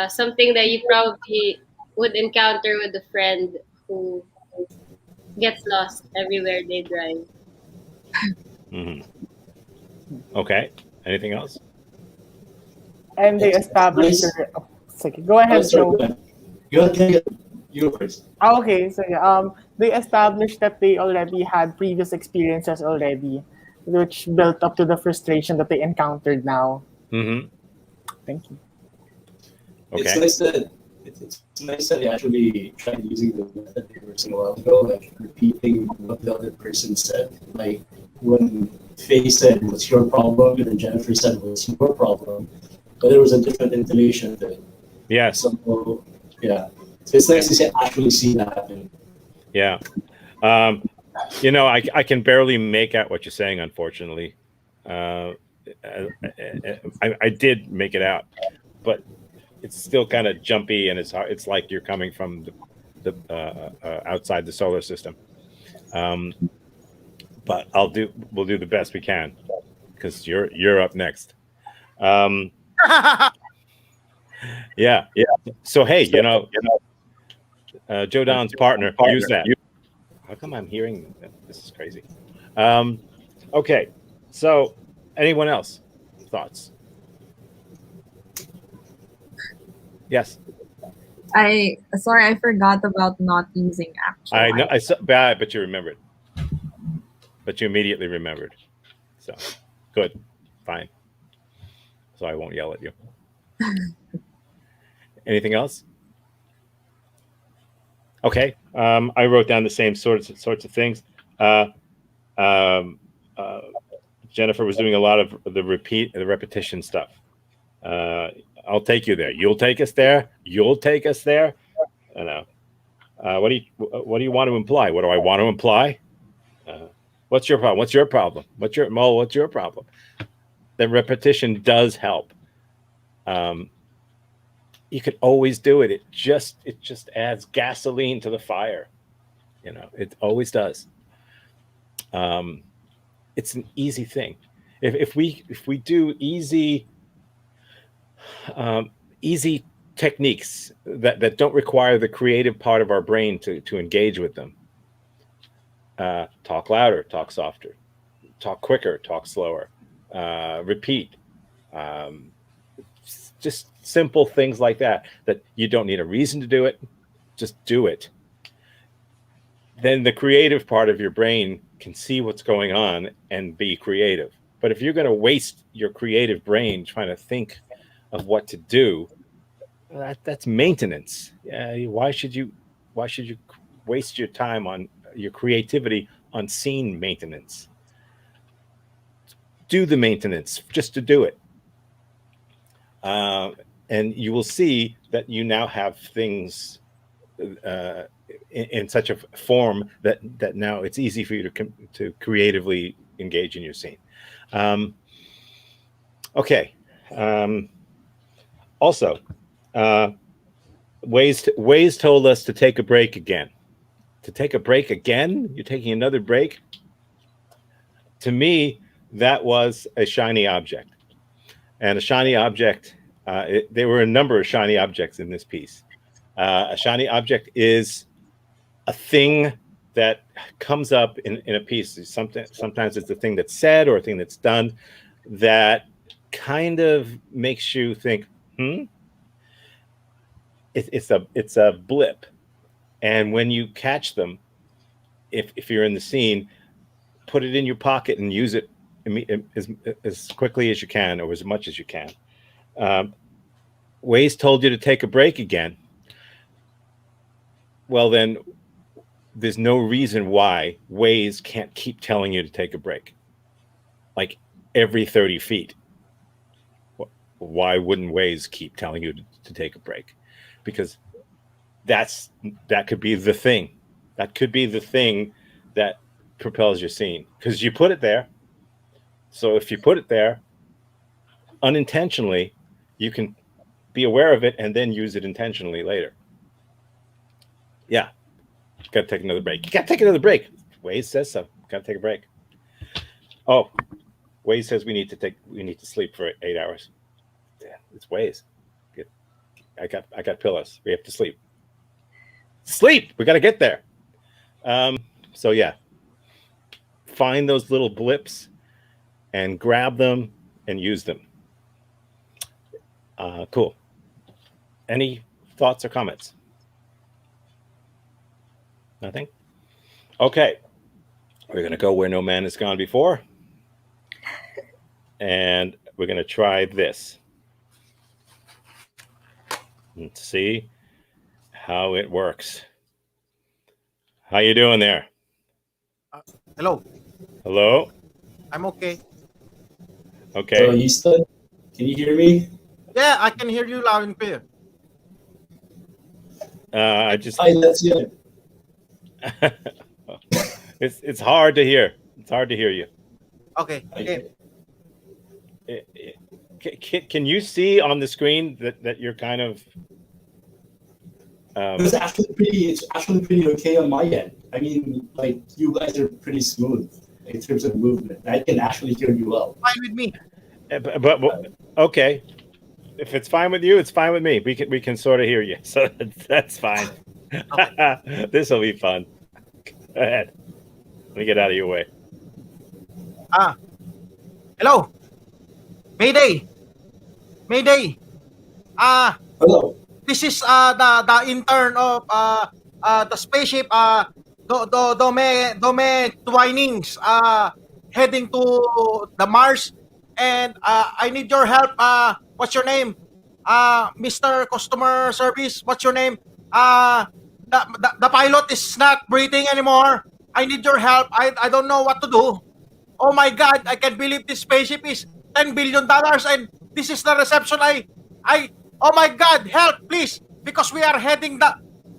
something that you probably would encounter with a friend who gets lost everywhere they drive. Mm-hmm. Okay. Anything else? And they established Nice. their... Sige, go ahead, Joe. You first. Okay, so they established that they already had previous experiences already, which built up to the frustration that they encountered now. Mm-hmm. Thank you. Okay. It's nice that it's nice that they actually tried using the method they were saying a while ago, like repeating what the other person said. Like when Faye said, "What's your problem?" and then Jennifer said, "What's your problem?" But there was a different intonation to it. Yes. So yeah, so it's nice to actually see that happen. Yeah. I can barely make out what you're saying, unfortunately. I did make it out, but it's still kind of jumpy, and it's hard. It's like you're coming from the outside the solar system. But we'll do the best we can, because you're up next. Yeah. So hey, Joe Don's partner, use that. How come I'm hearing that? This is crazy. Okay. So anyone else? Thoughts? Yes. I forgot about not using actual. I know. I saw bad, but you remembered. But you immediately remembered. So good. Fine. So I won't yell at you. Anything else? Okay. I wrote down the same sorts of things. Jennifer was doing a lot of the repetition stuff. I'll take you there. You'll take us there. You'll take us there. I know. What do you want to imply? What do I want to imply? What's your problem? What's your problem? What's your problem? The repetition does help. You could always do it. It just adds gasoline to the fire. It always does. It's an easy thing. If we do easy techniques that don't require the creative part of our brain to engage with them. Talk louder, talk softer, talk quicker, talk slower, repeat. Just simple things like that you don't need a reason to do it. Just do it. Then the creative part of your brain can see what's going on and be creative. But if you're going to waste your creative brain trying to think of what to do, that's maintenance. Why should you waste your time on your creativity on scene maintenance? Do the maintenance just to do it. And you will see that you now have things in such a form that now it's easy for you to creatively engage in your scene. Okay. Also, Waze told us to take a break again. To take a break again? You're taking another break? To me, that was a shiny object. And a shiny object, there were a number of shiny objects in this piece. A shiny object is a thing that comes up in a piece. Sometimes it's a thing that's said or a thing that's done that kind of makes you think, It's a blip. And when you catch them, if you're in the scene, put it in your pocket and use it as quickly as you can, or as much as you can. Waze told you to take a break again. Well, then there's no reason why Waze can't keep telling you to take a break. Like every 30 feet. Why wouldn't Waze keep telling you to take a break? Because that could be the thing. That could be the thing that propels your scene, because you put it there. So if you put it there unintentionally, you can be aware of it and then use it intentionally later. Yeah. Got to take another break. You got to take another break. Waze says so. Got to take a break. Oh, Waze says we need to sleep for 8 hours. Yeah, it's Waze. I got pillows. We have to sleep. Sleep. We got to get there. So yeah, find those little blips and grab them and use them. Cool. Any thoughts or comments? Nothing? Okay. We're going to go where no man has gone before. And we're going to try this. Let's see. how it works. How you doing there? Hello. Hello? I'm okay. Okay. So Easton, can you hear me? Yeah, I can hear you loud and clear. I just Hi, that's it. it's hard to hear. It's hard to hear you. Okay. Okay. Can you see on the screen that you're kind of It's actually pretty okay on my end. I mean, like, you guys are pretty smooth in terms of movement. I can actually hear you well. Fine with me. but okay. If it's fine with you, it's fine with me. We can sort of hear you. So that's fine. This will be fun. Go ahead. Let me get out of your way. Hello. Mayday. Mayday. Hello. This is the intern of the spaceship Dome Twinings heading to the Mars, and I need your help. What's your name? Mr. Customer Service. What's your name? The pilot is not breathing anymore. I need your help. I don't know what to do. Oh my God! I can't believe this spaceship is $10 billion, and this is the reception. Oh my God! Help, please, because we're heading to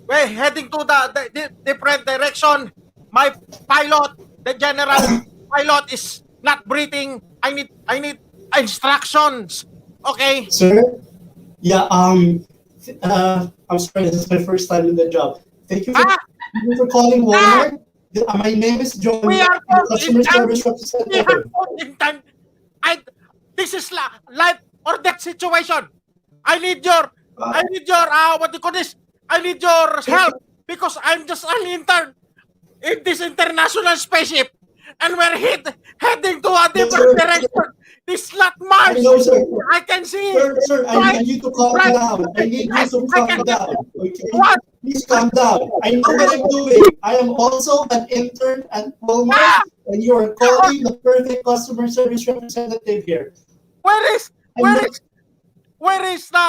the different direction. My pilot, the general pilot, is not breathing. I need instructions. Okay. Sir? Yeah, I'm sorry, this is my first time in the job. Thank you for calling Walmart. My name is John. We are I'm the customer intern. service We representative. are intern. This is life or death situation. I need your what do you call this? I need your help because I'm just an intern in this international spaceship, and we're heading to a different direction. This is not I Mars. know, sir. I can see. Sir, I need you to calm down. I need you to calm down. Okay? What? Please calm down. I know what I'm doing. I am also an intern at Walmart, and you are calling the perfect customer service representative here. Where is the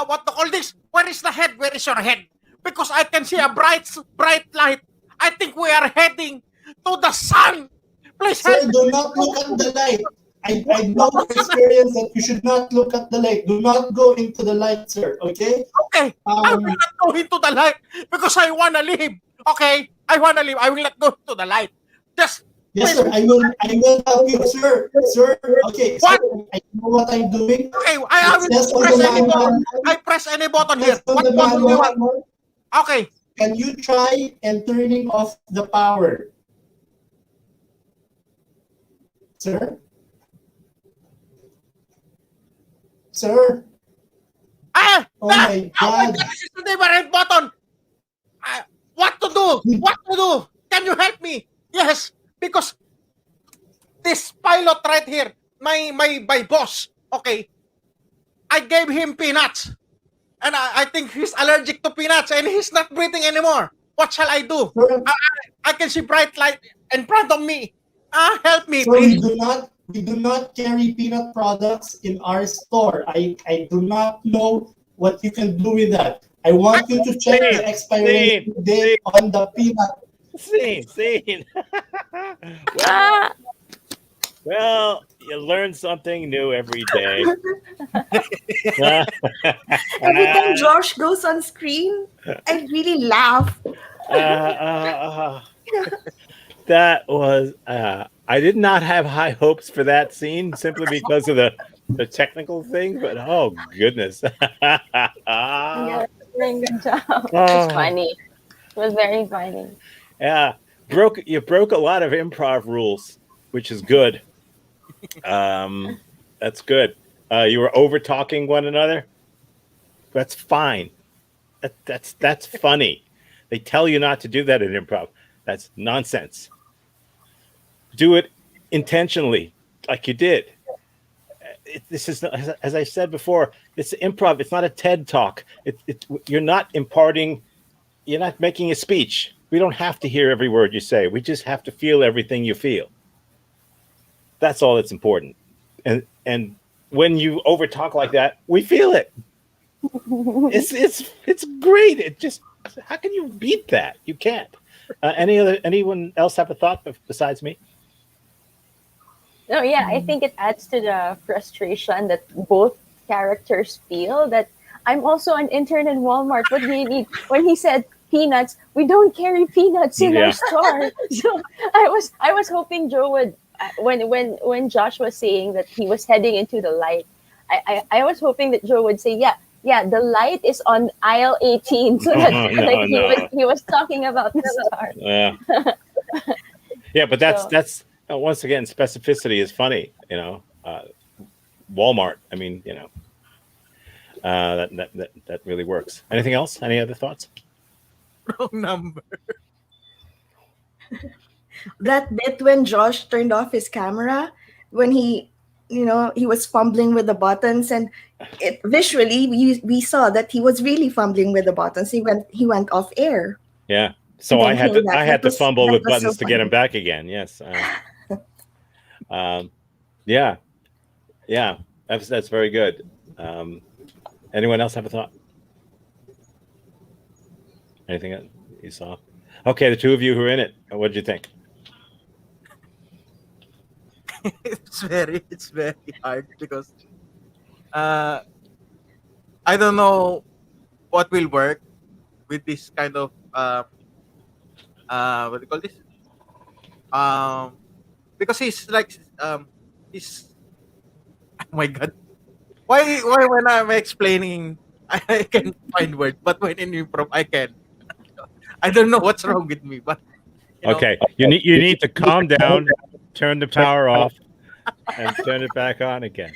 what to call this? Where is the head? Where is your head? Because I can see a bright light. I think we are heading to the sun. Please Sir, help. do not look at the light. I know from experience that you should not look at the light. Do not go into the light, sir. Okay? Okay, I will not go into the light because I wanna live. Okay, I wanna live. I will not go into the light. Just Yes, sir. I will help you, sir. Sir, okay. What? Sir, I know what I'm doing. okay. I will Yes, press on the any button. manual. I press any button here. Yes, on What the button do you want? manual. Okay. Can you try and turning off the power? Sir? Sir? Oh my God. This is the different button. What to do? What to do? Can you help me? Yes, because this pilot right here, my boss, okay, I gave him peanuts. And I think he's allergic to peanuts and he's not breathing anymore. What shall I do? Sir, I can see bright light in front of me. Help me, sir, we please. do not carry peanut products in our store. I do not know what you can do with that. I want you to check the expiration date on the peanut. Scene. Well, you learn something new every day. Every time Josh goes on screen, I really laugh. That was I did not have high hopes for that scene simply because of the technical thing, but oh goodness. Yeah, doing a good job. It was funny. It was very funny. Yeah. You broke a lot of improv rules, which is good. That's good. You were over talking one another. That's fine. That's funny. They tell you not to do that in improv. That's nonsense. Do it intentionally, like you did. This is, as I said before, it's improv. It's not a TED talk. You're not imparting. You're not making a speech. We don't have to hear every word you say. We just have to feel everything you feel. That's all that's important. And when you overtalk like that, we feel it. It's great. How can you beat that? You can't. Anyone else have a thought besides me? No, yeah, I think it adds to the frustration that both characters feel that I'm also an intern in Walmart. What do you need? When he said peanuts, we don't carry peanuts in our Yeah. store. So I was hoping Joe would when Josh was saying that he was heading into the light. I was hoping that Joe would say, yeah, the light is on aisle 18, so that like he was talking about the star. Yeah. Yeah, but that's So- once again, specificity is funny. Walmart. I mean, that really works. Anything else? Any other thoughts? Wrong number. That bit when Josh turned off his camera, when he was fumbling with the buttons, and it visually we saw that he was really fumbling with the buttons. He went off air. Yeah. So And I then had came to back. I had That to fumble that with was so buttons to get him funny. back again. Yes. Yeah. Yeah. That's very good. Anyone else have a thought? Anything that you saw? Okay, the two of you who are in it, what did you think? It's very hard because I don't know what will work with this kind of what do you call this? Because he's like he's oh my god. Why when I'm explaining I can find words, but when in improv I can. I don't know what's wrong with me, but Okay, you need to calm down, turn the power off, and turn it back on again.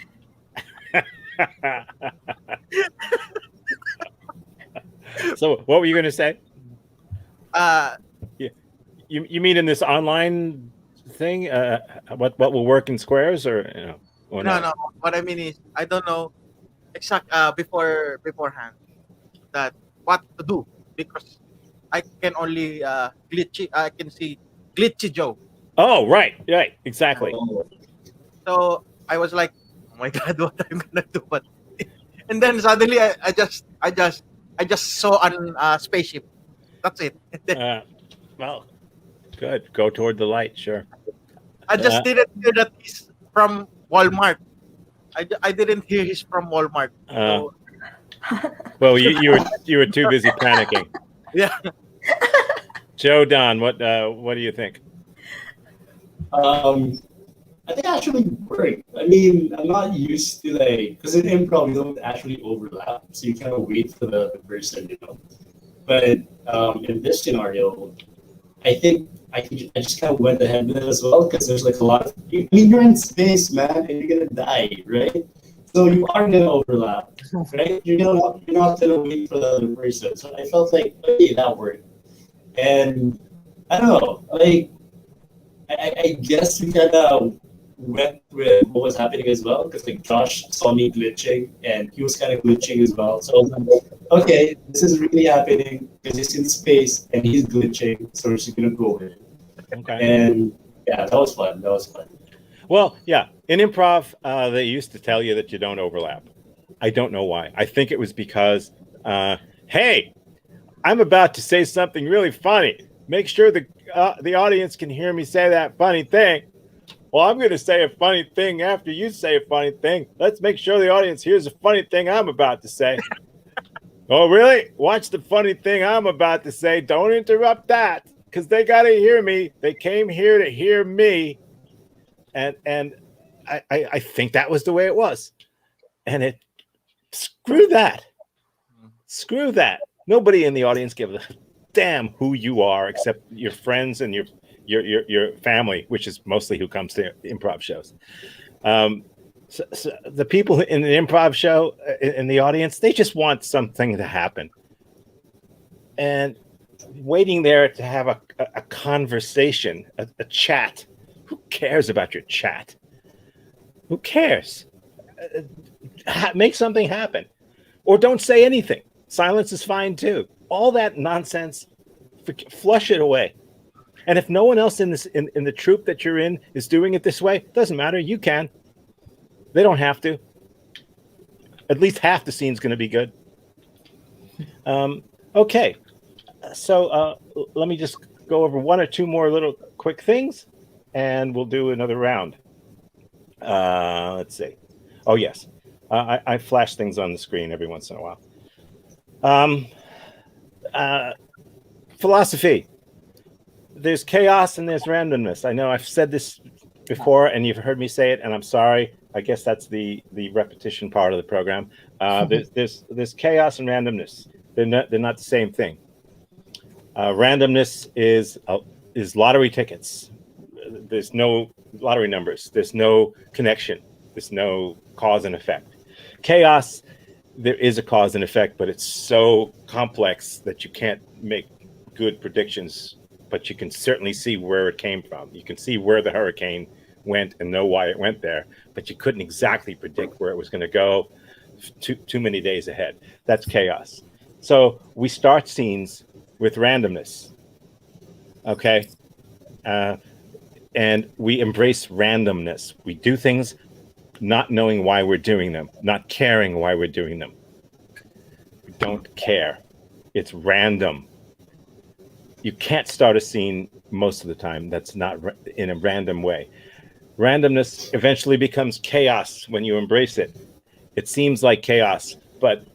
So, what were you going to say? uh You mean in this online thing? What will work in squares or no. What I mean is I don't know beforehand that what to do because I can only glitchy. I can see glitchy Joe. Oh, right, exactly. So I was like, oh my god, what I'm gonna do? But and then suddenly I just saw an spaceship. That's it. And then Well, good. Go toward the light, sure. I just didn't hear that he's from Walmart. I didn't hear he's from Walmart. So Well, you were too busy panicking. yeah. Joe, Don, what do you think? I think it actually worked. I mean, I'm not used to because in improv you don't actually overlap, so you kind of wait for the person. But in this scenario, I think I just kind of went ahead with it as well because there's like a lot of. I mean, you're in space, man, and you're gonna die, right? So you are gonna overlap, right? You're not gonna wait for the other person. So I felt like, okay, that worked, and I don't know, like I guess we kind of went with what was happening as well because like Josh saw me glitching and he was kind of glitching as well. So I was like, okay, this is really happening because he's in space and he's glitching, so we're just gonna go with it. Okay. And yeah, that was fun. Well, yeah, in improv, they used to tell you that you don't overlap. I don't know why. I think it was because, hey, I'm about to say something really funny. Make sure the audience can hear me say that funny thing. Well, I'm going to say a funny thing after you say a funny thing. Let's make sure the audience hears the funny thing I'm about to say. Oh, really? Watch the funny thing I'm about to say. Don't interrupt that because they got to hear me. They came here to hear me. And I think that was the way it was. And screw that. Screw that. Nobody in the audience gives a damn who you are except your friends and your family, which is mostly who comes to improv shows. So the people in the improv show in the audience, they just want something to happen. And waiting there to have a conversation, a chat. Who cares about your chat? Who cares? Make something happen. Or don't say anything. Silence is fine too. All that nonsense, flush it away. And if no one else in the troupe that you're in is doing it this way, doesn't matter. You can. They don't have to. At least half the scene's going to be good. Okay. So let me just go over one or two more little quick things, and we'll do another round. Let's see. Oh yes, I flash things on the screen every once in a while. Philosophy. There's chaos and there's randomness. I know I've said this before, and you've heard me say it, and I'm sorry. I guess that's the repetition part of the program. There's chaos and randomness. They're not the same thing. Randomness is lottery tickets. There's no lottery numbers. There's no connection. There's no cause and effect. Chaos, there is a cause and effect, but it's so complex that you can't make good predictions. But you can certainly see where it came from. You can see where the hurricane went and know why it went there, but you couldn't exactly predict where it was going to go too many days ahead. That's chaos. So we start scenes with randomness. Okay. And we embrace randomness. We do things not knowing why we're doing them, not caring why we're doing them. We don't care. It's random. You can't start a scene most of the time that's not in a random way. Randomness eventually becomes chaos when you embrace it. It seems like chaos, but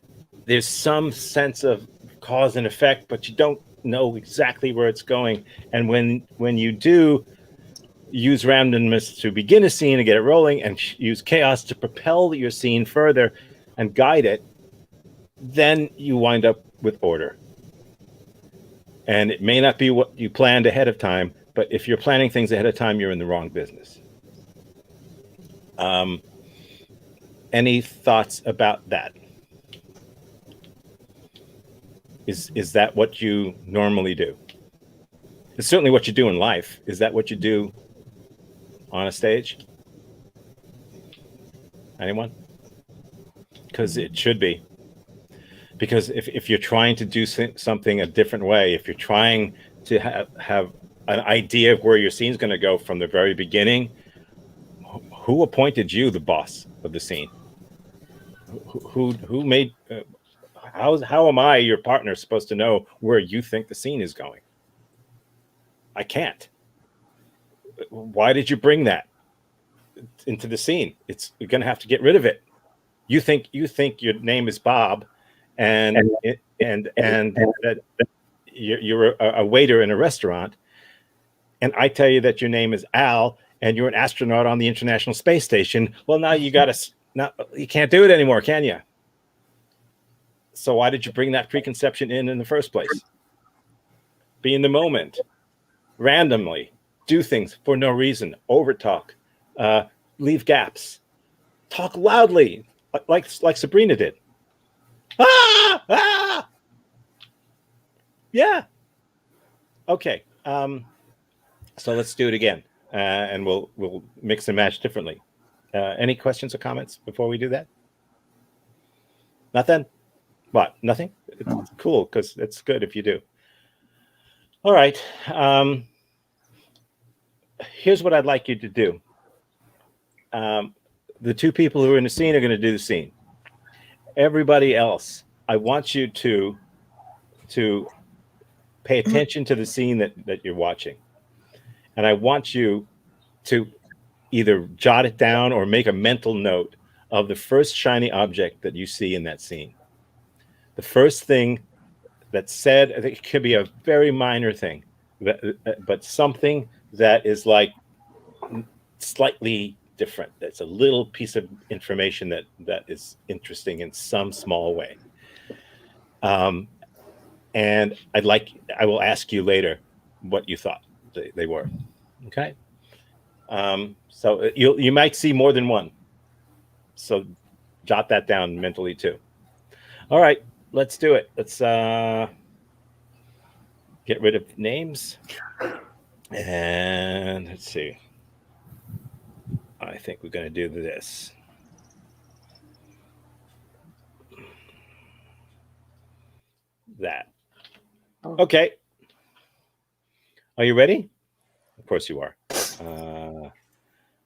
there's some sense of cause and effect, but you don't know exactly where it's going. And when you do use randomness to begin a scene and get it rolling, and use chaos to propel your scene further and guide it, then you wind up with order. And it may not be what you planned ahead of time, but if you're planning things ahead of time, you're in the wrong business. Any thoughts about that? Is that what you normally do? It's certainly what you do in life. Is that what you do on a stage? Anyone? Because it should be. Because if you're trying to do something a different way, if you're trying to have an idea of where your scene's going to go from the very beginning, who appointed you the boss of the scene? Who made? How am I, your partner, supposed to know where you think the scene is going? I can't. Why did you bring that into the scene? You're going to have to get rid of it. You think your name is Bob, and that you're a waiter in a restaurant, and I tell you that your name is Al, and you're an astronaut on the International Space Station. Well, now you can't do it anymore, can you? So why did you bring that preconception in the first place? Be in the moment, randomly, do things for no reason, overtalk, leave gaps, talk loudly, like Sabrina did. Yeah. Okay. So let's do it again, and we'll mix and match differently. Any questions or comments before we do that? Nothing? What? Nothing? It's cool, because it's good if you do. All right. Here's what I'd like you to do. The two people who are in the scene are going to do the scene. Everybody else, I want you to pay attention to the scene that you're watching. And I want you to either jot it down or make a mental note of the first shiny object that you see in that scene. The first thing that's said, I think it could be a very minor thing, but something that is like slightly different. That's a little piece of information that is interesting in some small way. And I will ask you later what you thought they were. Okay. So you might see more than one. So jot that down mentally too. All right, let's do it. Let's get rid of names. And let's see. I think we're going to do this. That. Okay. Are you ready? Of course you are.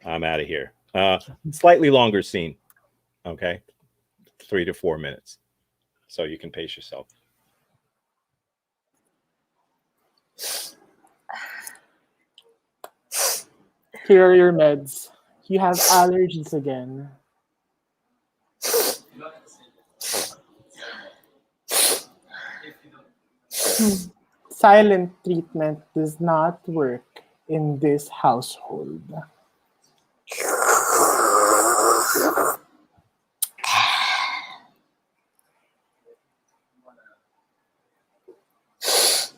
I'm out of here. Slightly longer scene. Okay. 3 to 4 minutes. So you can pace yourself. Here are your meds. You have allergies again. Silent treatment does not work in this household.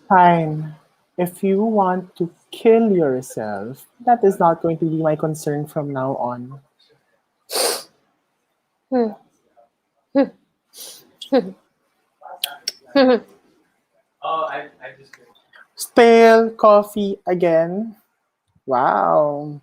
Fine. If you want to kill yourself, that is not going to be my concern from now on. Stale coffee again. Wow.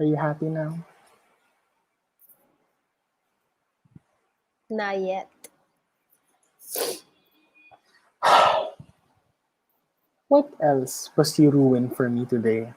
Are you happy now? Not yet. What else was you ruined for me today?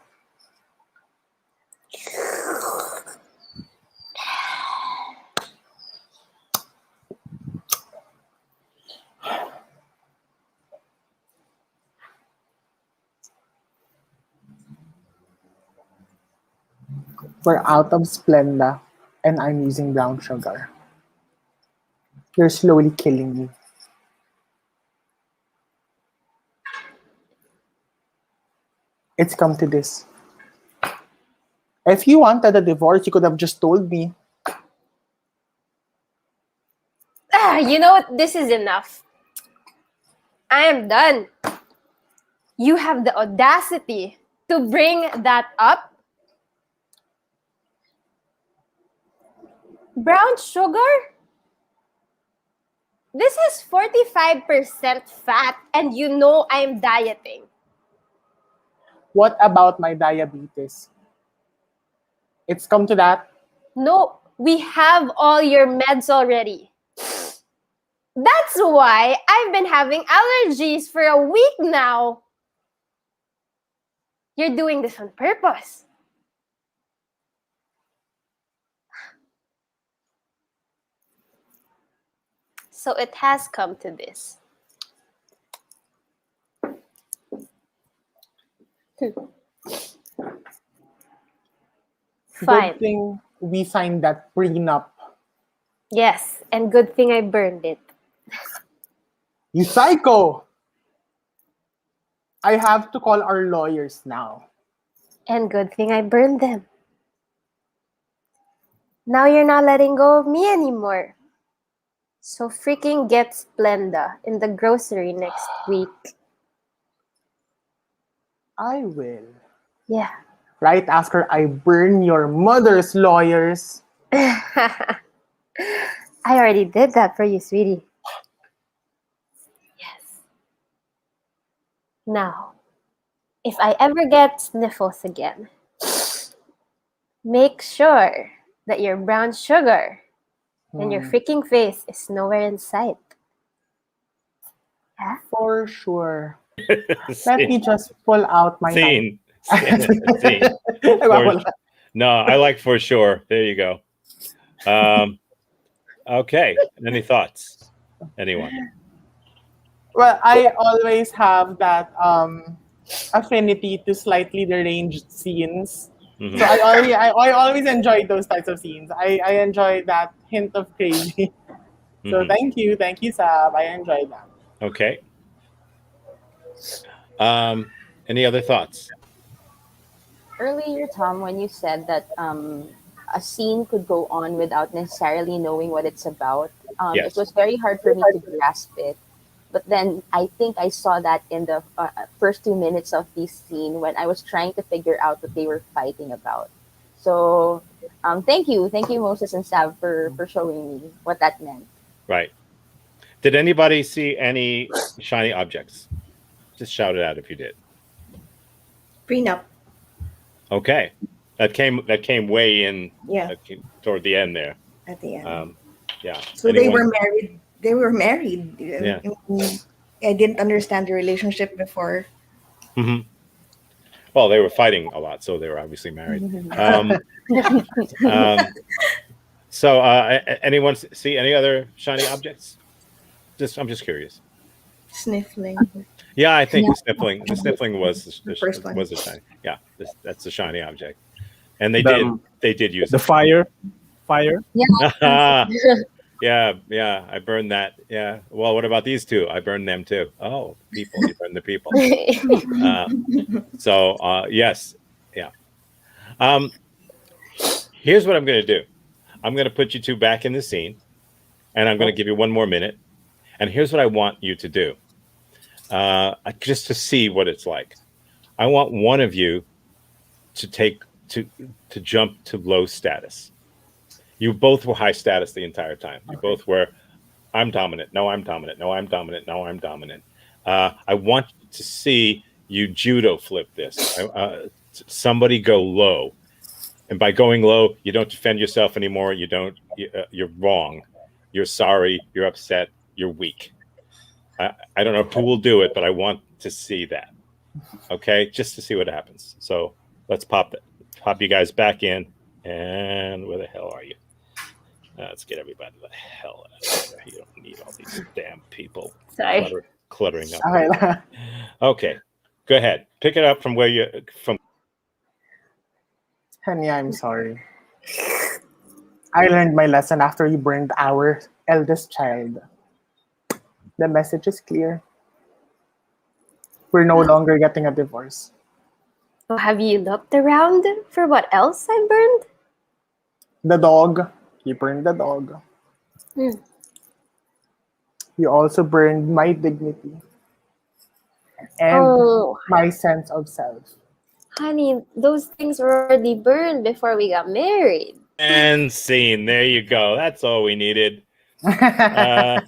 We're out of Splenda and I'm using brown sugar. You're slowly killing me. It's come to this. If you wanted a divorce, you could have just told me. You know what? This is enough. I am done. You have the audacity to bring that up? Brown sugar? This is 45% fat and you know I'm dieting. What about my diabetes? It's come to that. No, we have all your meds already. That's why I've been having allergies for a week now. You're doing this on purpose. So it has come to this. Fine. Good thing we signed that prenup. Yes, and good thing I burned it. You psycho! I have to call our lawyers now. And good thing I burned them. Now you're not letting go of me anymore. So freaking get Splenda in the grocery next week. I will. Yeah. Right after I burn your mother's lawyers. I already did that for you, sweetie. Yes. Now, if I ever get sniffles again, make sure that your brown sugar and your freaking face is nowhere in sight. Yeah? For sure. Let me just pull out my Scene. knife. Scene. No, I like for sure. There you go. Okay. Any thoughts? Anyone? Well, I always have that affinity to slightly deranged scenes. Mhm. So I always enjoy those types of scenes. I enjoy that hint of crazy. So Mhm. thank you, Sab. I enjoyed that. Okay. Any other thoughts? Earlier, Tom, when you said that a scene could go on without necessarily knowing what it's about, Yes. it was very hard for me to grasp it. But then I think I saw that in the first 2 minutes of this scene when I was trying to figure out what they were fighting about. So thank you, Moses and Sav, for showing me what that meant. Right. Did anybody see any shiny objects? Just shout it out if you did. Prenup. Okay. That came way in. Yeah. Toward the end there. At the end. Yeah. So Anyone? they were married. They were married. Yeah. I didn't understand the relationship before. Mm-hmm. Well, they were fighting a lot, so they were obviously married. Um, um, so, anyone see any other shiny objects? I'm just curious. Sniffling. Yeah, I think Yeah. the sniffling was The first one. was a shiny. Yeah, that's a shiny object, and The they did use the it. fire. Yeah. Yeah, yeah, I burned that. Yeah. Well, what about these two? I burned them too. Oh, people, you burned the people. Uh, so, yes, yeah. Um, Here's what I'm going to do. I'm going to put you two back in the scene, and I'm going to give you 1 more minute. And here's what I want you to do, just to see what it's like. I want one of you to to jump to low status. You both were high status the entire time. You both were, I'm dominant. No, I'm dominant. No, I'm dominant. No, I'm dominant. I want to see you judo flip this. Somebody go low. And by going low, you don't defend yourself anymore. You're wrong. You're sorry. You're upset. You're weak. I don't know who will do it, but I want to see that. Okay, just to see what happens. So let's pop you guys back in. And where the hell are you? Let's get everybody the hell out of here. You don't need all these damn people Sorry. cluttering up. Okay. Okay, go ahead. Pick it up from where you from. Honey, I'm sorry. I learned my lesson after you burned our eldest child. The message is clear. We're no longer getting a divorce. Oh, have you looked around for what else I burned? The dog. You burned the dog. Hmm. You also burned my dignity and Oh, my sense of self. honey, those things were already burned before we got married. And scene. There you go. That's all we needed. There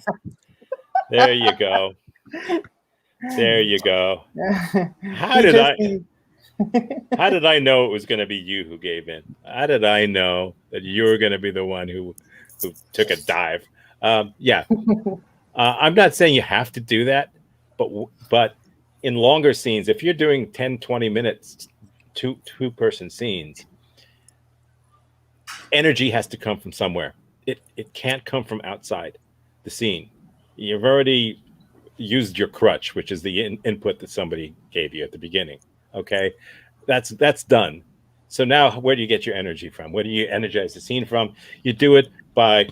you go. There you go. How did I know it was going to be you who gave in? How did I know that you were going to be the one who took a dive? Yeah. I'm not saying you have to do that, but in longer scenes, if you're doing 10, 20 minutes, two-person scenes, energy has to come from somewhere. It can't come from outside the scene. You've already used your crutch, which is the input that somebody gave you at the beginning. Okay, that's done. So now, where do you get your energy from? Where do you energize the scene from? You do it by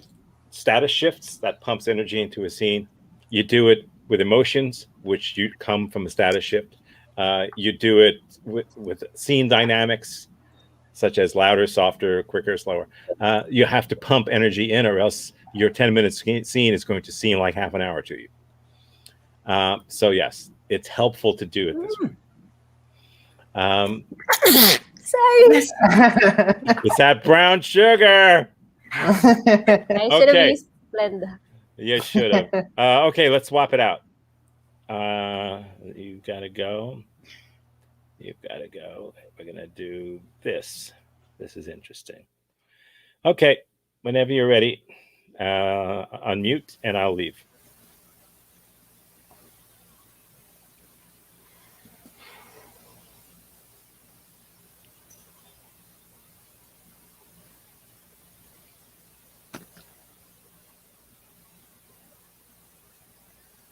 status shifts that pumps energy into a scene. You do it with emotions, which you come from a status shift. You do it with scene dynamics, such as louder, softer, quicker, slower. You have to pump energy in, or else your 10-minute scene is going to seem like half an hour to you. So yes, it's helpful to do it this way. Sorry. It's that brown sugar. I should have Okay. used Splenda. You should have. Okay, let's swap it out. You gotta go. You've got to go. We're gonna do this. This is interesting. Okay, whenever you're ready, unmute and I'll leave.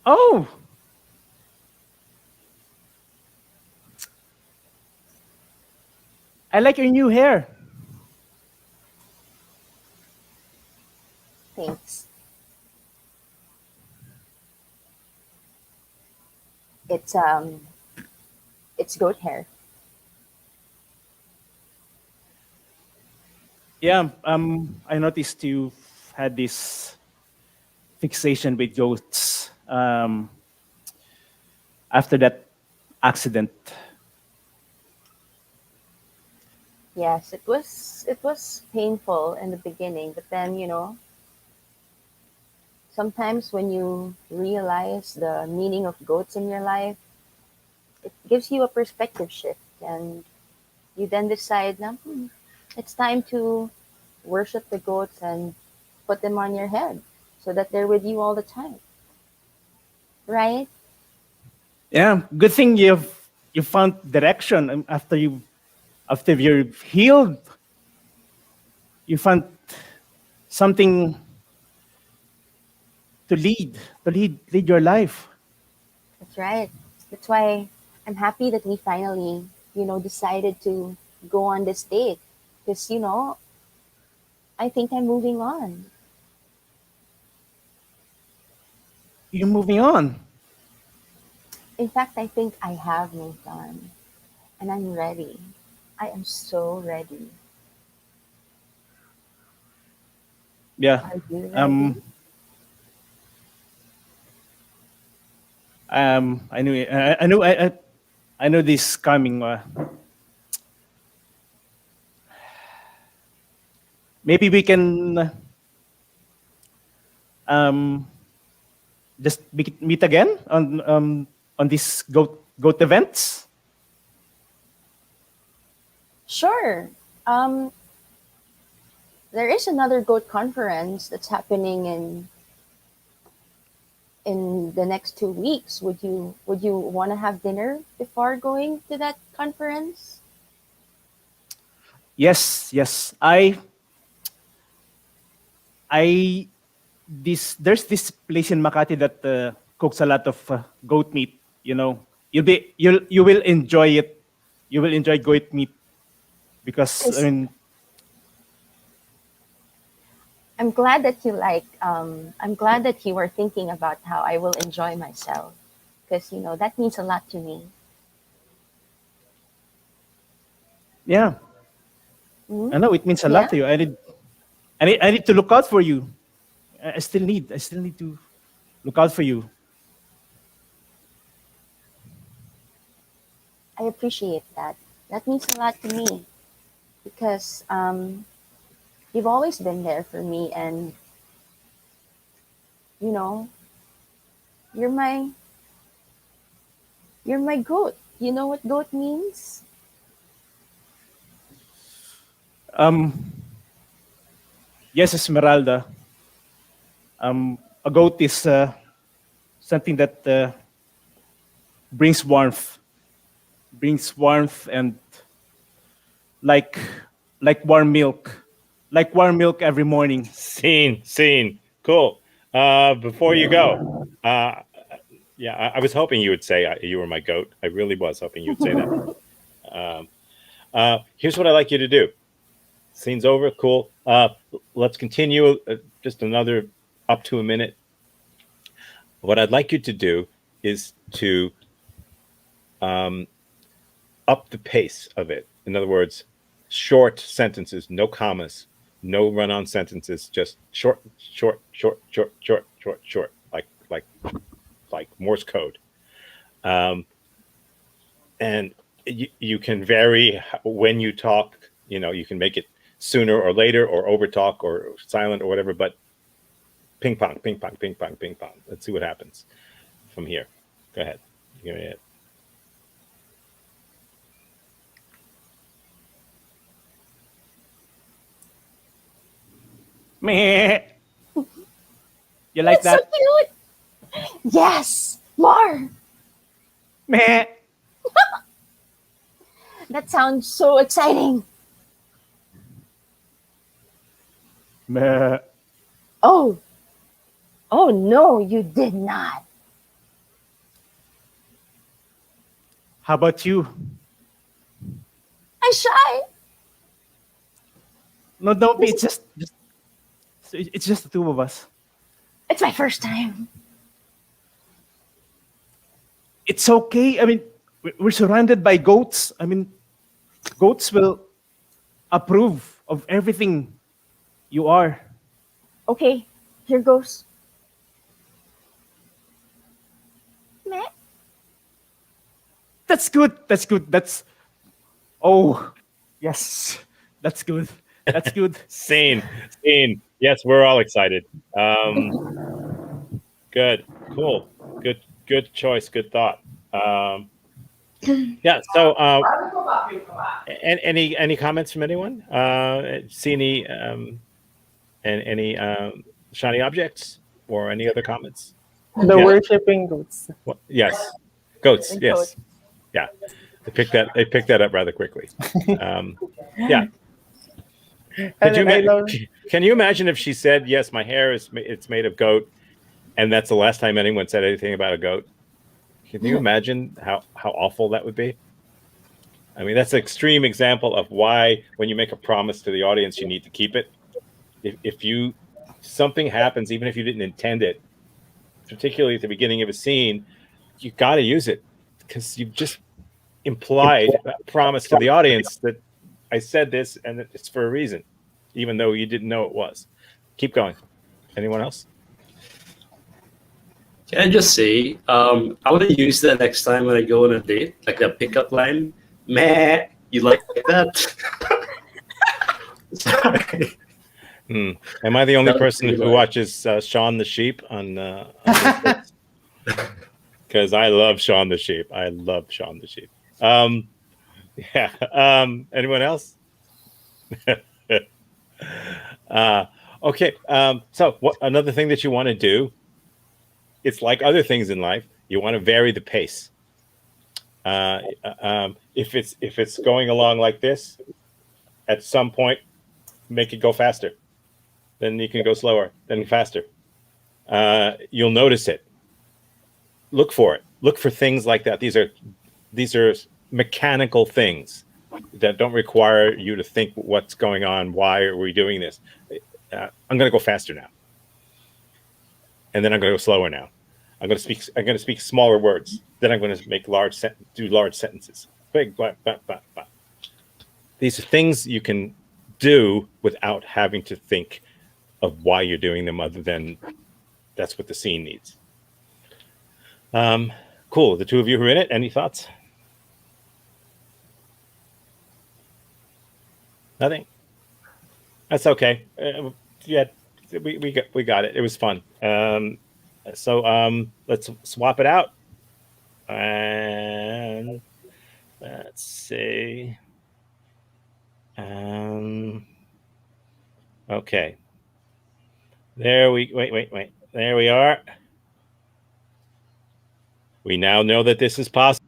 Oh, I like your new hair. Thanks. It's goat hair. Yeah, I noticed you had this fixation with goats after that accident. Yes, it was painful in the beginning, but then, sometimes when you realize the meaning of goats in your life, it gives you a perspective shift, and you then decide now, it's time to worship the goats and put them on your head so that they're with you all the time. Right? Yeah, good thing you found direction after you're healed. You found something to lead your life. That's right. That's why I'm happy that we finally, decided to go on this date. Because, I think I'm moving on. You're moving on. In fact, I think I have moved on. And I'm ready. I am so ready. Yeah. Are you ready? Um. I knew. I know this coming. Maybe we can um just meet again on these goat events. Sure. Um, there is another goat conference that's happening in the next 2 weeks. Would you want to have dinner before going to that conference? Yes, yes. I this there's this place in Makati that cooks a lot of goat meat. You will enjoy it. You will enjoy goat meat because I Because mean I'm glad that you were thinking about how I will enjoy myself because that means a lot to me. yeah, Hmm. I know it means a lot Yeah, to you. I need to look out for you. I still need to look out for you. I appreciate that. That means a lot to me because you've always been there for me, and you know you're my goat. You know what goat means? Um, yes, Esmeralda. A goat is something that brings warmth and like warm milk, like warm milk every morning. Scene. Cool. Before you go, yeah, I was hoping you would say you were my goat. I really was hoping you would say that. Here's what I'd like you to do. Scene's over. Cool. Let's continue. Just another up to a minute. What I'd like you to do is to up the pace of it. In other words, short sentences, no commas, no run-on sentences, just short, like Morse code. And you can vary when you talk. You can make it sooner or later, or over talk, or silent, or whatever. But ping pong, ping pong, ping pong, ping pong. Let's see what happens from here. Go ahead. Go ahead. Meh. You like It's so that? cute. Yes, more. Meh. That sounds so exciting. Meh. Oh, oh no, you did not. How about you? I'm shy. No, don't be. It's just the two of us. It's my first time. It's okay. I mean, we're surrounded by goats. I mean, goats will approve of everything you are. Okay, here goes. Meh. That's good. That's good. Oh, yes. That's good. That's good. Scene. Yes, we're all excited. Good. Cool. Good choice. Good thought. Yeah. So, any comments from anyone? See any shiny objects or any other comments? The Yeah. worshipping goats. Yes. Goats. The goat. Yes. Yeah, they picked that up rather quickly. Yeah. Can you imagine if she said, "Yes, my hair it's made of goat," and that's the last time anyone said anything about a goat? Can you imagine how awful that would be? I mean, that's an extreme example of why, when you make a promise to the audience, you need to keep it. If something happens, even if you didn't intend it, particularly at the beginning of a scene, you got to use it, because you've just implied a promise to the audience that I said this and it's for a reason, even though you didn't know it was. Keep going. Anyone else? Can I just say, I want to use that next time when I go on a date, like that pickup line. Meh, you like that? Sorry. Am I the only person who watches Shaun the Sheep on Netflix? Because I love Shaun the Sheep. I love Shaun the Sheep. Yeah. Anyone else? Okay. So another thing that you want to do, it's like other things in life, you want to vary the pace. If it's going along like this, at some point, make it go faster. Then you can go slower, then faster. You'll notice it. Look for it. Look for things like that. These are mechanical things that don't require you to think what's going on. Why are we doing this? I'm going to go faster now, and then I'm going to go slower now. I'm going to speak smaller words. Then I'm going to make do large sentences. Big, blah, blah, blah, blah. These are things you can do without having to think of why you're doing them, other than that's what the scene needs. Cool. The two of you who are in it, any thoughts? Nothing. That's okay. Yeah, we got it. It was fun. So let's swap it out, and let's see. Okay. Wait. There we are. We now know that this is possible.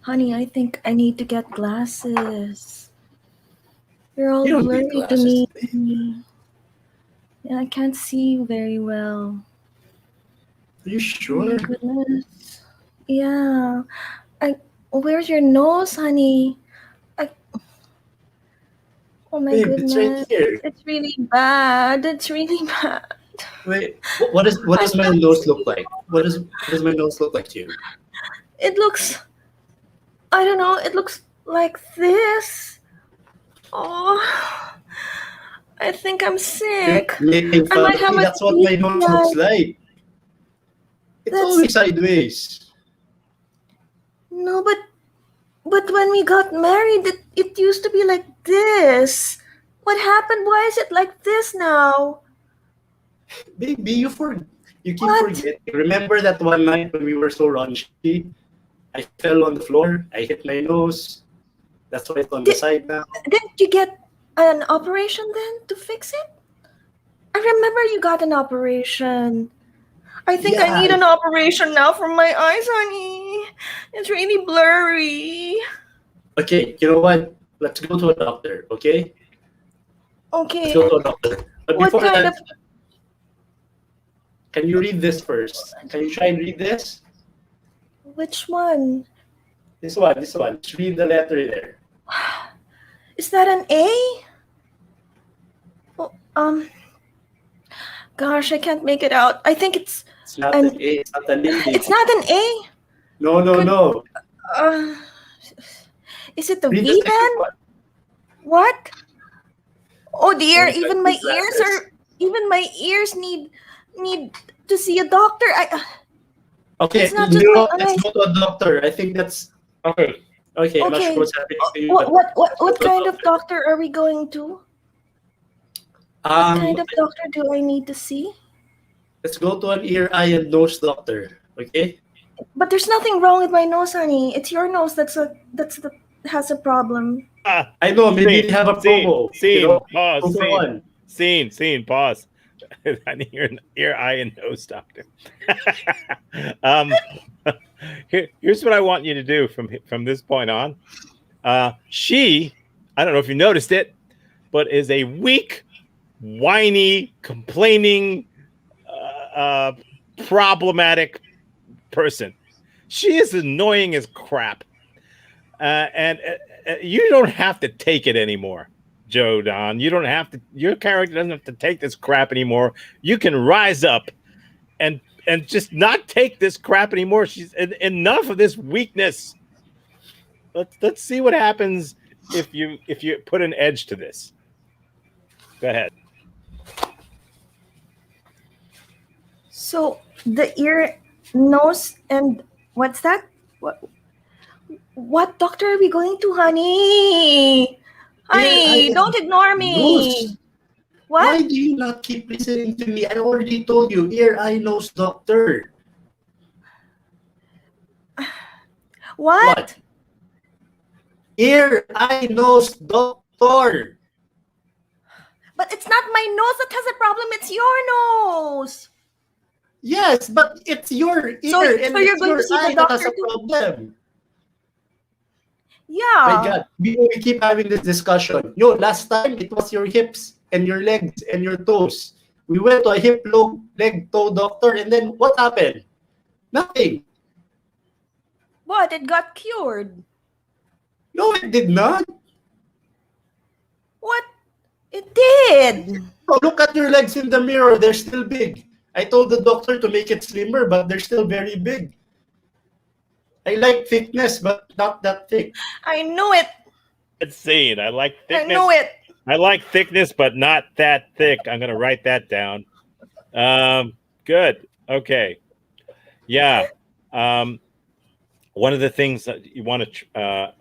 Honey, I think I need to get glasses. You're all You don't need blurry to glasses, me. Yeah, I can't see you very well. Are you Oh sure? my goodness. Yeah. Where's your nose, honey? Oh my Babe, goodness. it's right here. It's really bad. It's really bad. Wait, what does my nose look like? What does my nose look like to you? It looks, I don't know, it looks like this. Oh, I think I'm sick. You're making I fun might of have me. a That's what my teeth nose line. looks like. It's That's- always sideways. No, but when we got married, it used to be like this. What happened? Why is it like this now? Baby, you keep What? forgetting. Remember that one night when we were so raunchy? I fell on the floor. I hit my nose. That's why it's on the side now. Didn't you get an operation then to fix it? I remember you got an operation. I think I need an operation now for my eyes, honey. It's really blurry. Okay, you know what? Let's go to a doctor, okay? Okay. Let's go to a doctor. But What before kind that, of... can you read this first? Can you try and read this? Which one? This one. Just read the letter there. Is that an A? Oh, gosh, I can't make it out. I think it's not an A. It's not an A. It's not an A. No. Is it the Read V the then? one. What? Oh dear, What even my ears need to see a doctor. Okay, It's not just let's go to a doctor. I think that's okay. Okay, I'm not sure what's happening to you. What kind of doctor are we going to? What kind of doctor do I need to see? Let's go to an ear, eye, and nose doctor. Okay. But there's nothing wrong with my nose, honey. It's your nose has a problem. I know. Maybe they have a promo. Scene. You know? Pause. Go for one. Scene. Pause. An ear, eye, and nose doctor. Here's what I want you to do from this point on. She, I don't know if you noticed it, but is a weak, whiny, complaining, problematic person. She is annoying as crap. And you don't have to take it anymore, Joe Don. You don't have to. Your character doesn't have to take this crap anymore. You can rise up and just not take this crap anymore. She's enough of this weakness. Let's see what happens if you put an edge to this. Go ahead. So the ear, nose, and what's that? What doctor are we going to, honey? Honey, don't ignore me. Nose. What? Why do you not keep listening to me? I already told you, ear, eye, nose, doctor. What? Ear, eye, nose, doctor. But it's not my nose that has a problem. It's your nose. Yes, but it's your ear So and you're it's going your to see the eye that has doctor a too? problem. Yeah. My God, we keep having this discussion. Yo, last time it was your hips and your legs and your toes. We went to a hip, leg, toe doctor, and then what happened? Nothing. What? It got cured. No, it did not. What? It did. Oh, look at your legs in the mirror. They're still big. I told the doctor to make it slimmer, but they're still very big. I like thickness, but not that thick. I knew it. Let's see. I like I thickness. knew it. I like thickness, but not that thick. I'm going to write that down. Good. Okay. Yeah. One of the things that you want to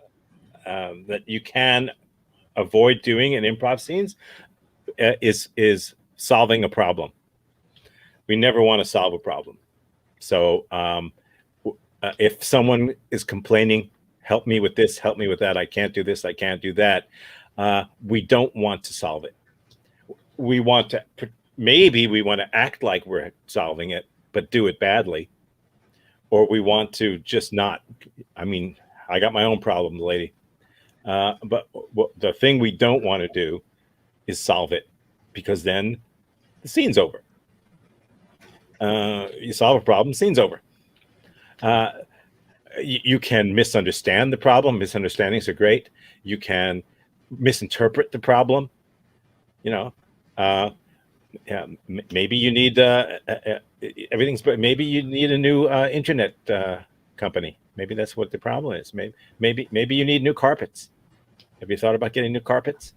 that you can avoid doing in improv scenes is solving a problem. We never want to solve a problem. So if someone is complaining, help me with this, help me with that, I can't do this, I can't do that, we don't want to solve it. We want to, maybe we want to act like we're solving it, but do it badly. Or we want to just not. I mean, I got my own problems, lady. But the thing we don't want to do is solve it, because then the scene's over. You solve a problem, scene's over. You can misunderstand the problem. Misunderstandings are great. You can misinterpret the problem. You know, yeah, maybe you need everything's. Maybe you need a new internet company. Maybe that's what the problem is. Maybe you need new carpets. Have you thought about getting new carpets?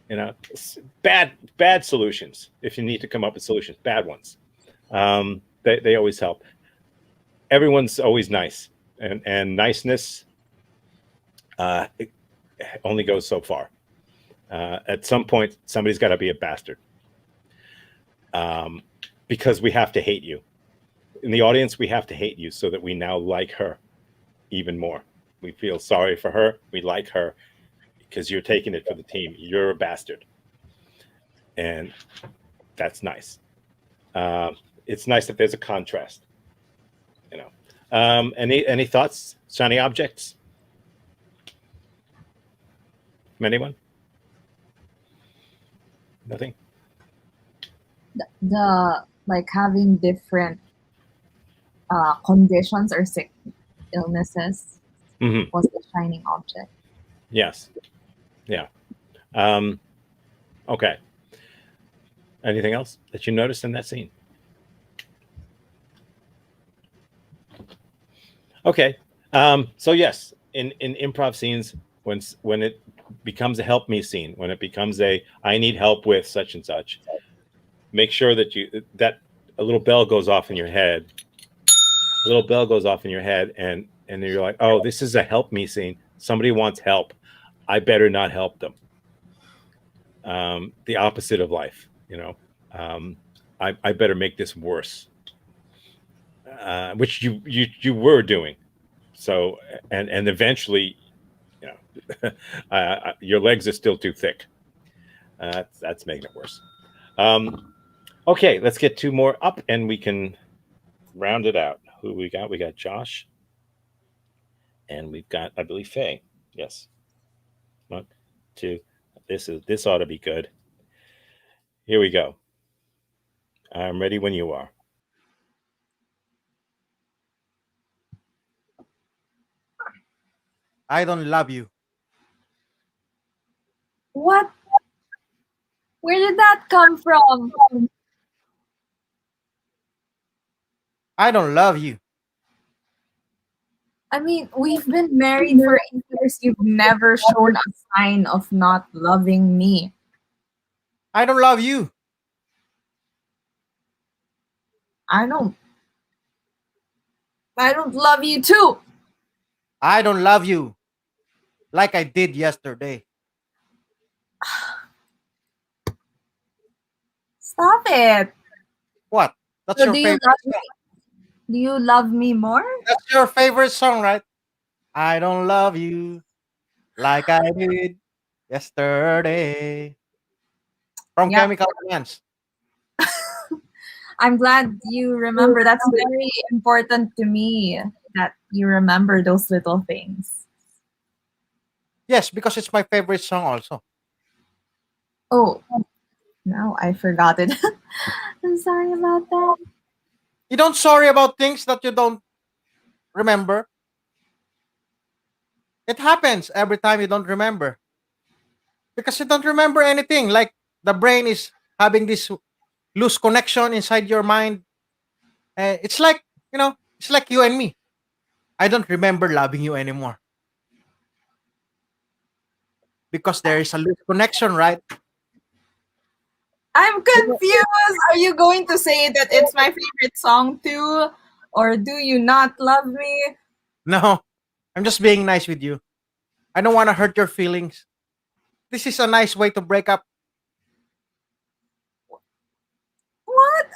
You know, bad solutions. If you need to come up with solutions, bad ones. They always help. Everyone's always nice, and niceness it only goes so far. At some point, somebody's got to be a bastard, because we have to hate you. In the audience, we have to hate you so that we now like her even more. We feel sorry for her. We like her because you're taking it for the team. You're a bastard, and that's nice. It's nice that there's a contrast. You know. Any thoughts? Shiny objects? From anyone? Nothing? The like having different conditions or sick illnesses Mm-hmm. was the shining object. Yes. Yeah. Okay. Anything else that you noticed in that scene? Okay. So yes, in improv scenes, when it becomes a help me scene, when it becomes a I need help with such and such, make sure that a little bell goes off in your head. A little bell goes off in your head, and you're like, oh, this is a help me scene. Somebody wants help. I better not help them. The opposite of life, you know. I better make this worse, which you were doing. So and eventually, you know, your legs are still too thick. That's making it worse. Okay, let's get two more up, and we can round it out. Who we got? We got Josh, and we've got, I believe, Faye. Yes. One, two. This ought to be good. Here we go. I'm ready when you are. I don't love you. What? Where did that come from? I don't love you. I mean, we've been married for 8 years. You've never shown a sign of not loving me. I don't love you. I don't. I don't love you too. I don't love you like I did yesterday. Stop it. What? That's So your do you favorite love me? song. Do you love me more? That's your favorite song, right? I don't love you like I did yesterday. From Yep. Chemical Romance. I'm glad you remember. That's very important to me that you remember those little things. Yes, because it's my favorite song also. Oh, now I forgot it. I'm sorry about that. You don't sorry about things that you don't remember. It happens every time you don't remember. Because you don't remember anything. Like the brain is having this loose connection inside your mind. It's like, it's like you and me. I don't remember loving you anymore. Because there is a loose connection, right? I'm confused. Are you going to say that it's my favorite song too? Or do you not love me? No, I'm just being nice with you. I don't want to hurt your feelings. This is a nice way to break up. What?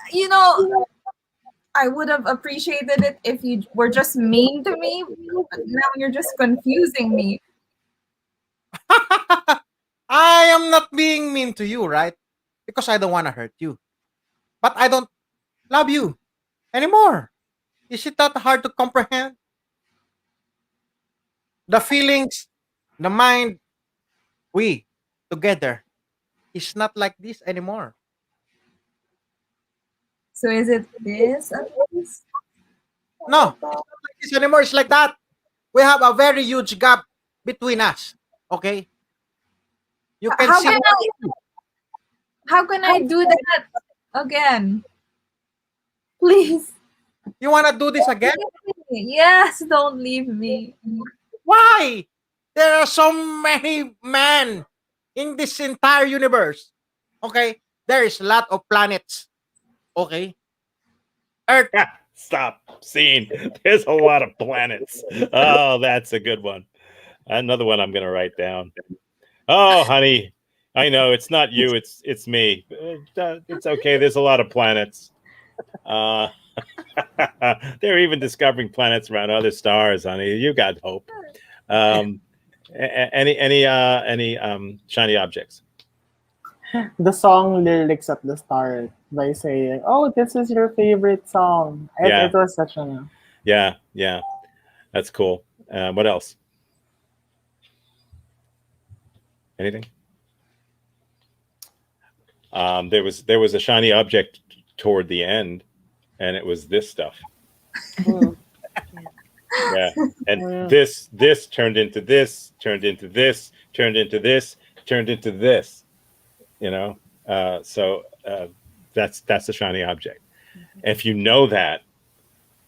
I would have appreciated it if you were just mean to me, but now you're just confusing me. I am not being mean to you, right? Because I don't want to hurt you. But I don't love you anymore. Is it that hard to comprehend? The feelings, the mind, we together is not like this anymore. So is it this at least? No, it's not like this anymore. It's like that. We have a very huge gap between us. Okay? You can How see. can I do that again? Please. You want to do this again? Yes, don't leave me. Why? There are so many men in this entire universe. Okay? There is a lot of planets. Okay? Earth. Stop. Scene. There's a lot of planets. Oh, that's a good one. Another one I'm going to write down. Oh, honey, I know it's not you. It's me. It's okay. There's a lot of planets. Uh, they're even discovering planets around other stars, honey. You got hope. Any shiny objects? The song lyrics at the start by saying, "Oh, this is your favorite song." Yeah. It was such a Yeah, that's cool. What else? Anything? There was a shiny object toward the end, and it was this stuff. Yeah, and this turned into this, turned into this, turned into this, turned into this. So that's a shiny object. If you know that,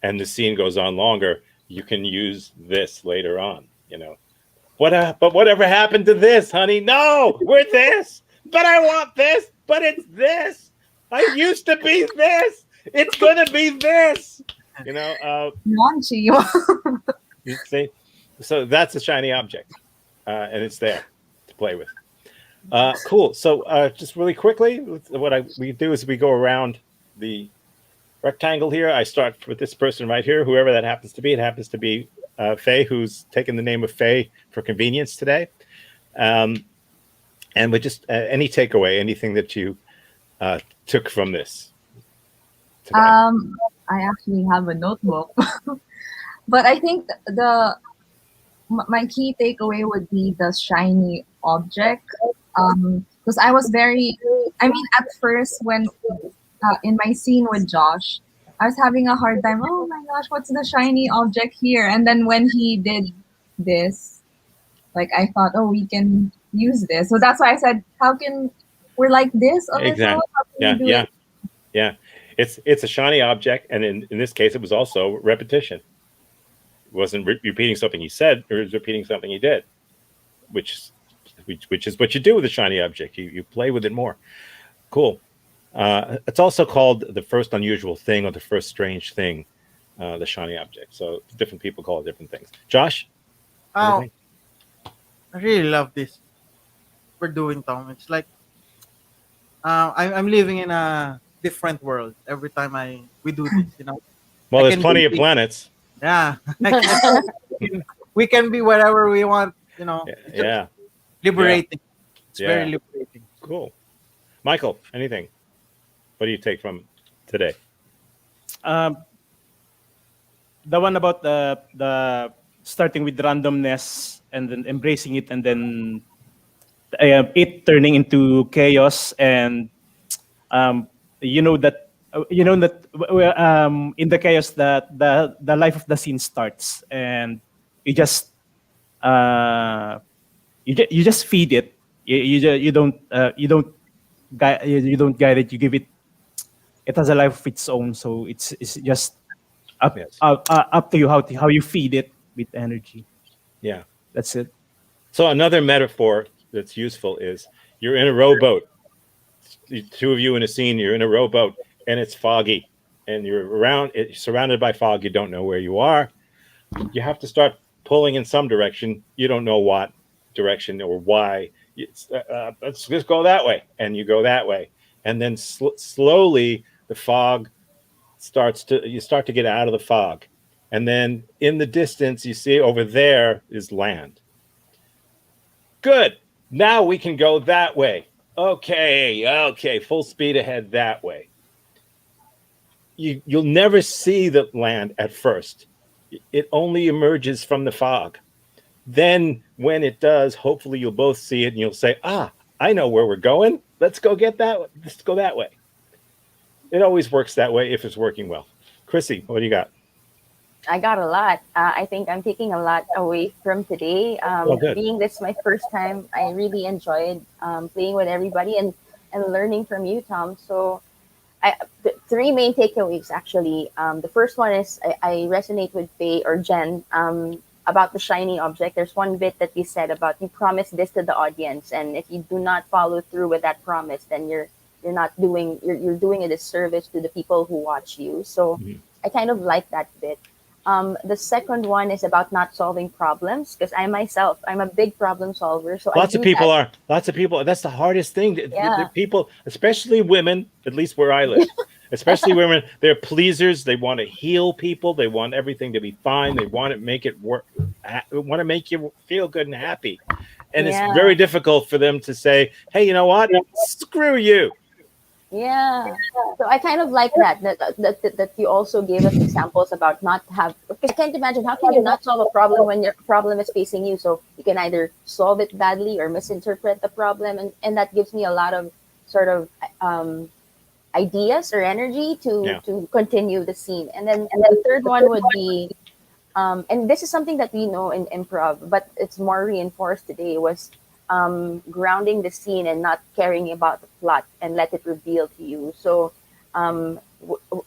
and the scene goes on longer, you can use this later on. But whatever happened to this, honey? No, we're this. But I want this. But it's this. I used to be this. It's gonna be this. Raunchy. You see, so that's a shiny object, and it's there to play with. Cool. So just really quickly, what we do is we go around the rectangle here. I start with this person right here, whoever that happens to be. It happens to be Faye, who's taken the name of Faye for convenience today. And with just any takeaway, anything that you took from this, today? I actually have a notebook, but I think my key takeaway would be the shiny object. Because I was very, I mean, at first when in my scene with Josh, I was having a hard time. Oh my gosh, what's the shiny object here? And then when he did this, like I thought, oh, we can use this. So that's why I said, how can we're like this a little? Exactly. How can we Yeah, do yeah, it? yeah. It's a shiny object, and in this case, it was also repetition. It wasn't repeating something he said; it was repeating something he did, which is which is what you do with a shiny object. You play with it more. Cool. It's also called the first unusual thing or the first strange thing, the shiny object. So different people call it different things. Josh, Oh, anything? I really love this we're doing, Tom. It's like I'm living in a different world every time I we do this. You know, Well, I there's can plenty of be, planets. yeah, we can be wherever we want. You know, Yeah, it's just yeah, yeah, liberating. It's very yeah. liberating. Cool. Michael, anything? What do you take from today? Um, the one about the starting with randomness and then embracing it, and then it turning into chaos, and um, you know that in the chaos that the life of the scene starts, and you just uh, you just feed it. You don't you don't guide it. You give it. It has a life of its own. So it's just Yes. up to you how you feed it with energy. Yeah. That's it. So another metaphor that's useful is you're in a rowboat. The two of you in a scene. You're in a rowboat, and it's foggy, and you're surrounded by fog. You don't know where you are. You have to start pulling in some direction. You don't know what direction or why. Let's just go that way, and you go that way, and then slowly the fog you start to get out of the fog, and then in the distance you see over there is land. Good. Now we can go that way. Okay, full speed ahead that way. You'll never see the land at first. It only emerges from the fog. Then when it does, hopefully you'll both see it and you'll say, I know where we're going. Let's go let's go that way. It always works that way if it's working well. Chrissy, what do you got? I got a lot. I think I'm taking a lot away from today. Good. Being this my first time, I really enjoyed playing with everybody and learning from you, Tom. So three main takeaways actually. The first one is I resonate with Faye or Jen about the shiny object. There's one bit that you said about you promise this to the audience, and if you do not follow through with that promise, then you're doing a disservice to the people who watch you. So I kind of like that bit. The second one is about not solving problems because I'm a big problem solver. So Lots of people are. Lots of people. That's the hardest thing. Yeah. People, especially women, at least where I live, especially women, they're pleasers. They want to heal people. They want everything to be fine. They want to make it work. Want to make you feel good and happy. And it's very difficult for them to say, hey, you know what? Screw you. Yeah. So I kind of like that you also gave us examples about not have, because I can't imagine how can you not solve a problem when your problem is facing you. So you can either solve it badly or misinterpret the problem. And that gives me a lot of sort of ideas or energy to continue the scene. And then the third one would be, and this is something that we know in improv, but it's more reinforced today, was grounding the scene and not caring about the plot and let it reveal to you. So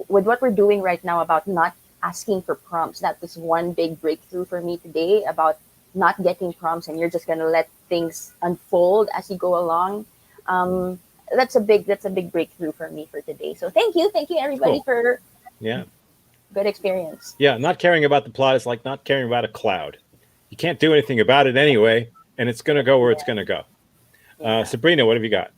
with what we're doing right now about not asking for prompts, that was one big breakthrough for me today about not getting prompts and you're just going to let things unfold as you go along. That's a big breakthrough for me for today. So thank you everybody for good experience. Yeah, not caring about the plot is like not caring about a cloud. You can't do anything about it anyway, and it's going to go where it's going to go. Sabrina, what have you got?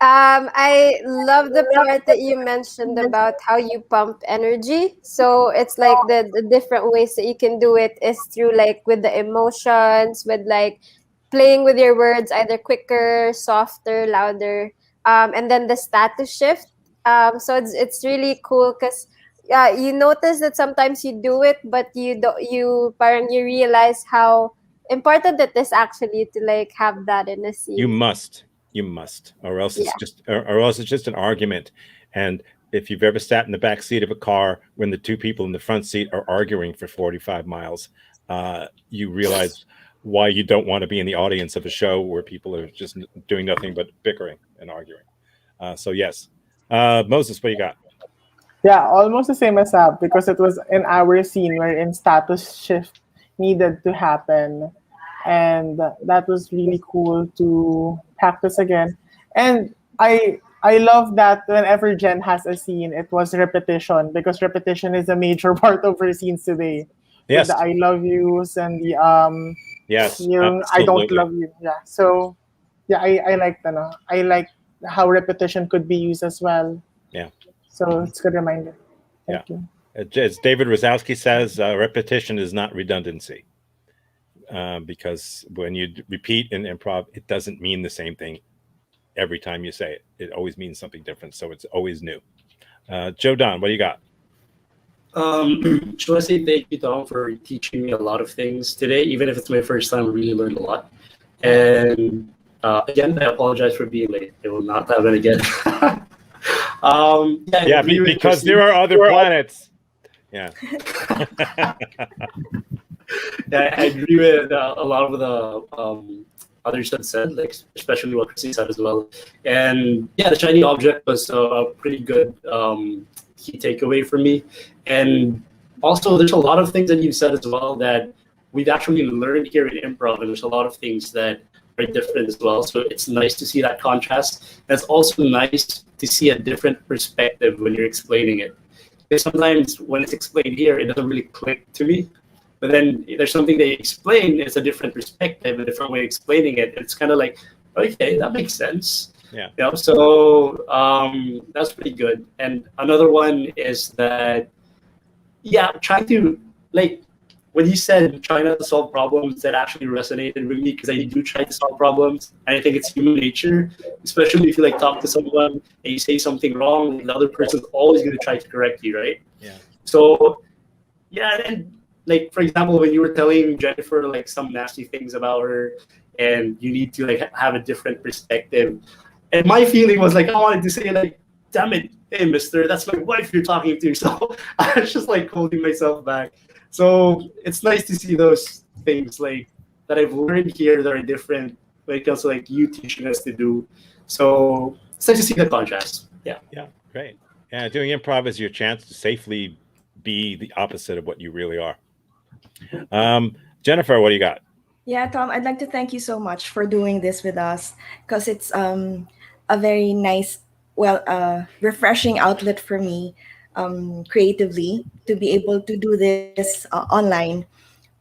I love the part that you mentioned about how you pump energy. So it's like the different ways that you can do it is through like with the emotions, with like playing with your words, either quicker, softer, louder, and then the status shift. So it's really cool because you notice that sometimes you do it, but you realize how important it is actually to like have that in a You scene. must. You must, or else it's Yeah. just, or else it's just an argument. And if you've ever sat in the back seat of a car when the two people in the front seat are arguing for 45 miles, you realize why you don't want to be in the audience of a show where people are just doing nothing but bickering and arguing. So yes, Moses, what you got? Yeah, almost the same as Ab because it was in our scene wherein status shift needed to happen. And that was really cool to practice again. And I love that whenever Jen has a scene, it was repetition because repetition is a major part of her scenes today. With the Yes, I love yous and the yes, yung I don't absolutely. love you. Yeah. So yeah, I like that. I like how repetition could be used as well. Yeah, So it's a good reminder. yeah. Thank you. As David Rosowski says, repetition is not redundancy. Because when you repeat in improv, it doesn't mean the same thing every time you say it. It always means something different. So it's always new. Joe Don, what do you got? Just want to say thank you, Tom, for teaching me a lot of things today. Even if it's my first time, I really learned a lot. And again, I apologize for being late. It will not happen again. I Yeah, agree with because Christine. there are other planets. Yeah. Yeah, I agree with a lot of the others that said, like especially what Chrissy said as well. And yeah, the shiny object was a pretty good key takeaway for me. And also, there's a lot of things that you said as well that we've actually learned here in improv, and there's a lot of things that are different as well. So it's nice to see that contrast. And it's also nice to see a different perspective when you're explaining it. Because sometimes when it's explained here, it doesn't really click to me. But then there's something they explain, it's a different perspective, a different way of explaining it. It's kind of like, okay, that makes sense. Yeah. You know, so that's pretty good. And another one is that, yeah, trying to, like, when you said trying not to solve problems, that actually resonated with me because I do try to solve problems. And I think it's human nature, especially if you like talk to someone and you say something wrong, the other person's always going to try to correct you, right? Yeah. So, yeah, and like for example, when you were telling Jennifer like some nasty things about her, and you need to like have a different perspective, and my feeling was like I wanted to say like, "Damn it, hey Mister, that's my wife you're talking to." So I was just like holding myself back. So it's nice to see those things like that I've learned here that are different when it comes to like you teaching us to do. So it's nice to see the contrast. Yeah. Yeah, great. Yeah, doing improv is your chance to safely be the opposite of what you really are. Jennifer, what do you got? Yeah, Tom, I'd like to thank you so much for doing this with us because it's a very nice, refreshing outlet for me creatively to be able to do this online.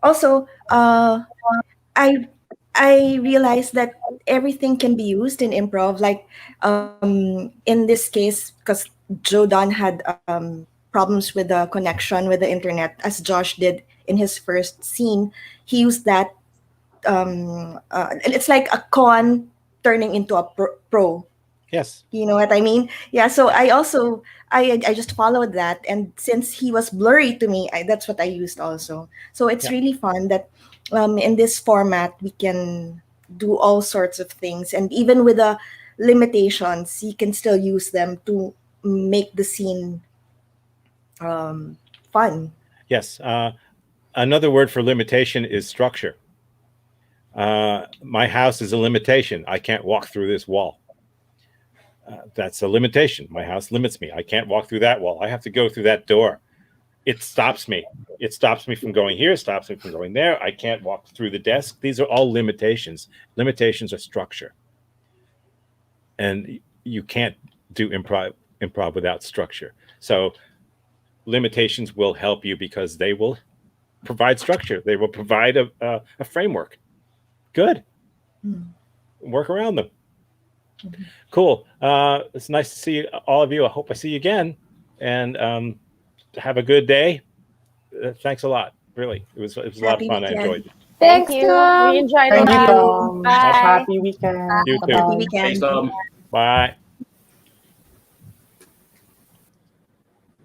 Also, I I realized that everything can be used in improv. Like in this case, because Joe Don had problems with the connection with the internet, as Josh did in his first scene, he used that it's like a con turning into a pro. Yes. You know what I mean? Yeah. So I also I just followed that, and since he was blurry to me, that's what I used also. So it's Yeah. really fun that in this format we can do all sorts of things, and even with the limitations, you can still use them to make the scene fun. Yes. Another word for limitation is structure. My house is a limitation. I can't walk through this wall. That's a limitation. My house limits me. I can't walk through that wall. I have to go through that door. It stops me. It stops me from going here, stops me from going there. I can't walk through the desk. These are all limitations. Limitations are structure. And you can't do improv without structure. So limitations will help you because they will provide structure. They will provide a framework. Good. Work around them. Cool. It's nice to see all of you. I hope I see you again. And have a good day. Thanks a lot. Really, it was a lot of Happy fun. I weekend. enjoyed it. Thank Thanks, you. Tom. We enjoyed Thank a you, lot. Tom. Bye. Happy weekend. You too. Happy Bye-bye. weekend. Thanks, Bye.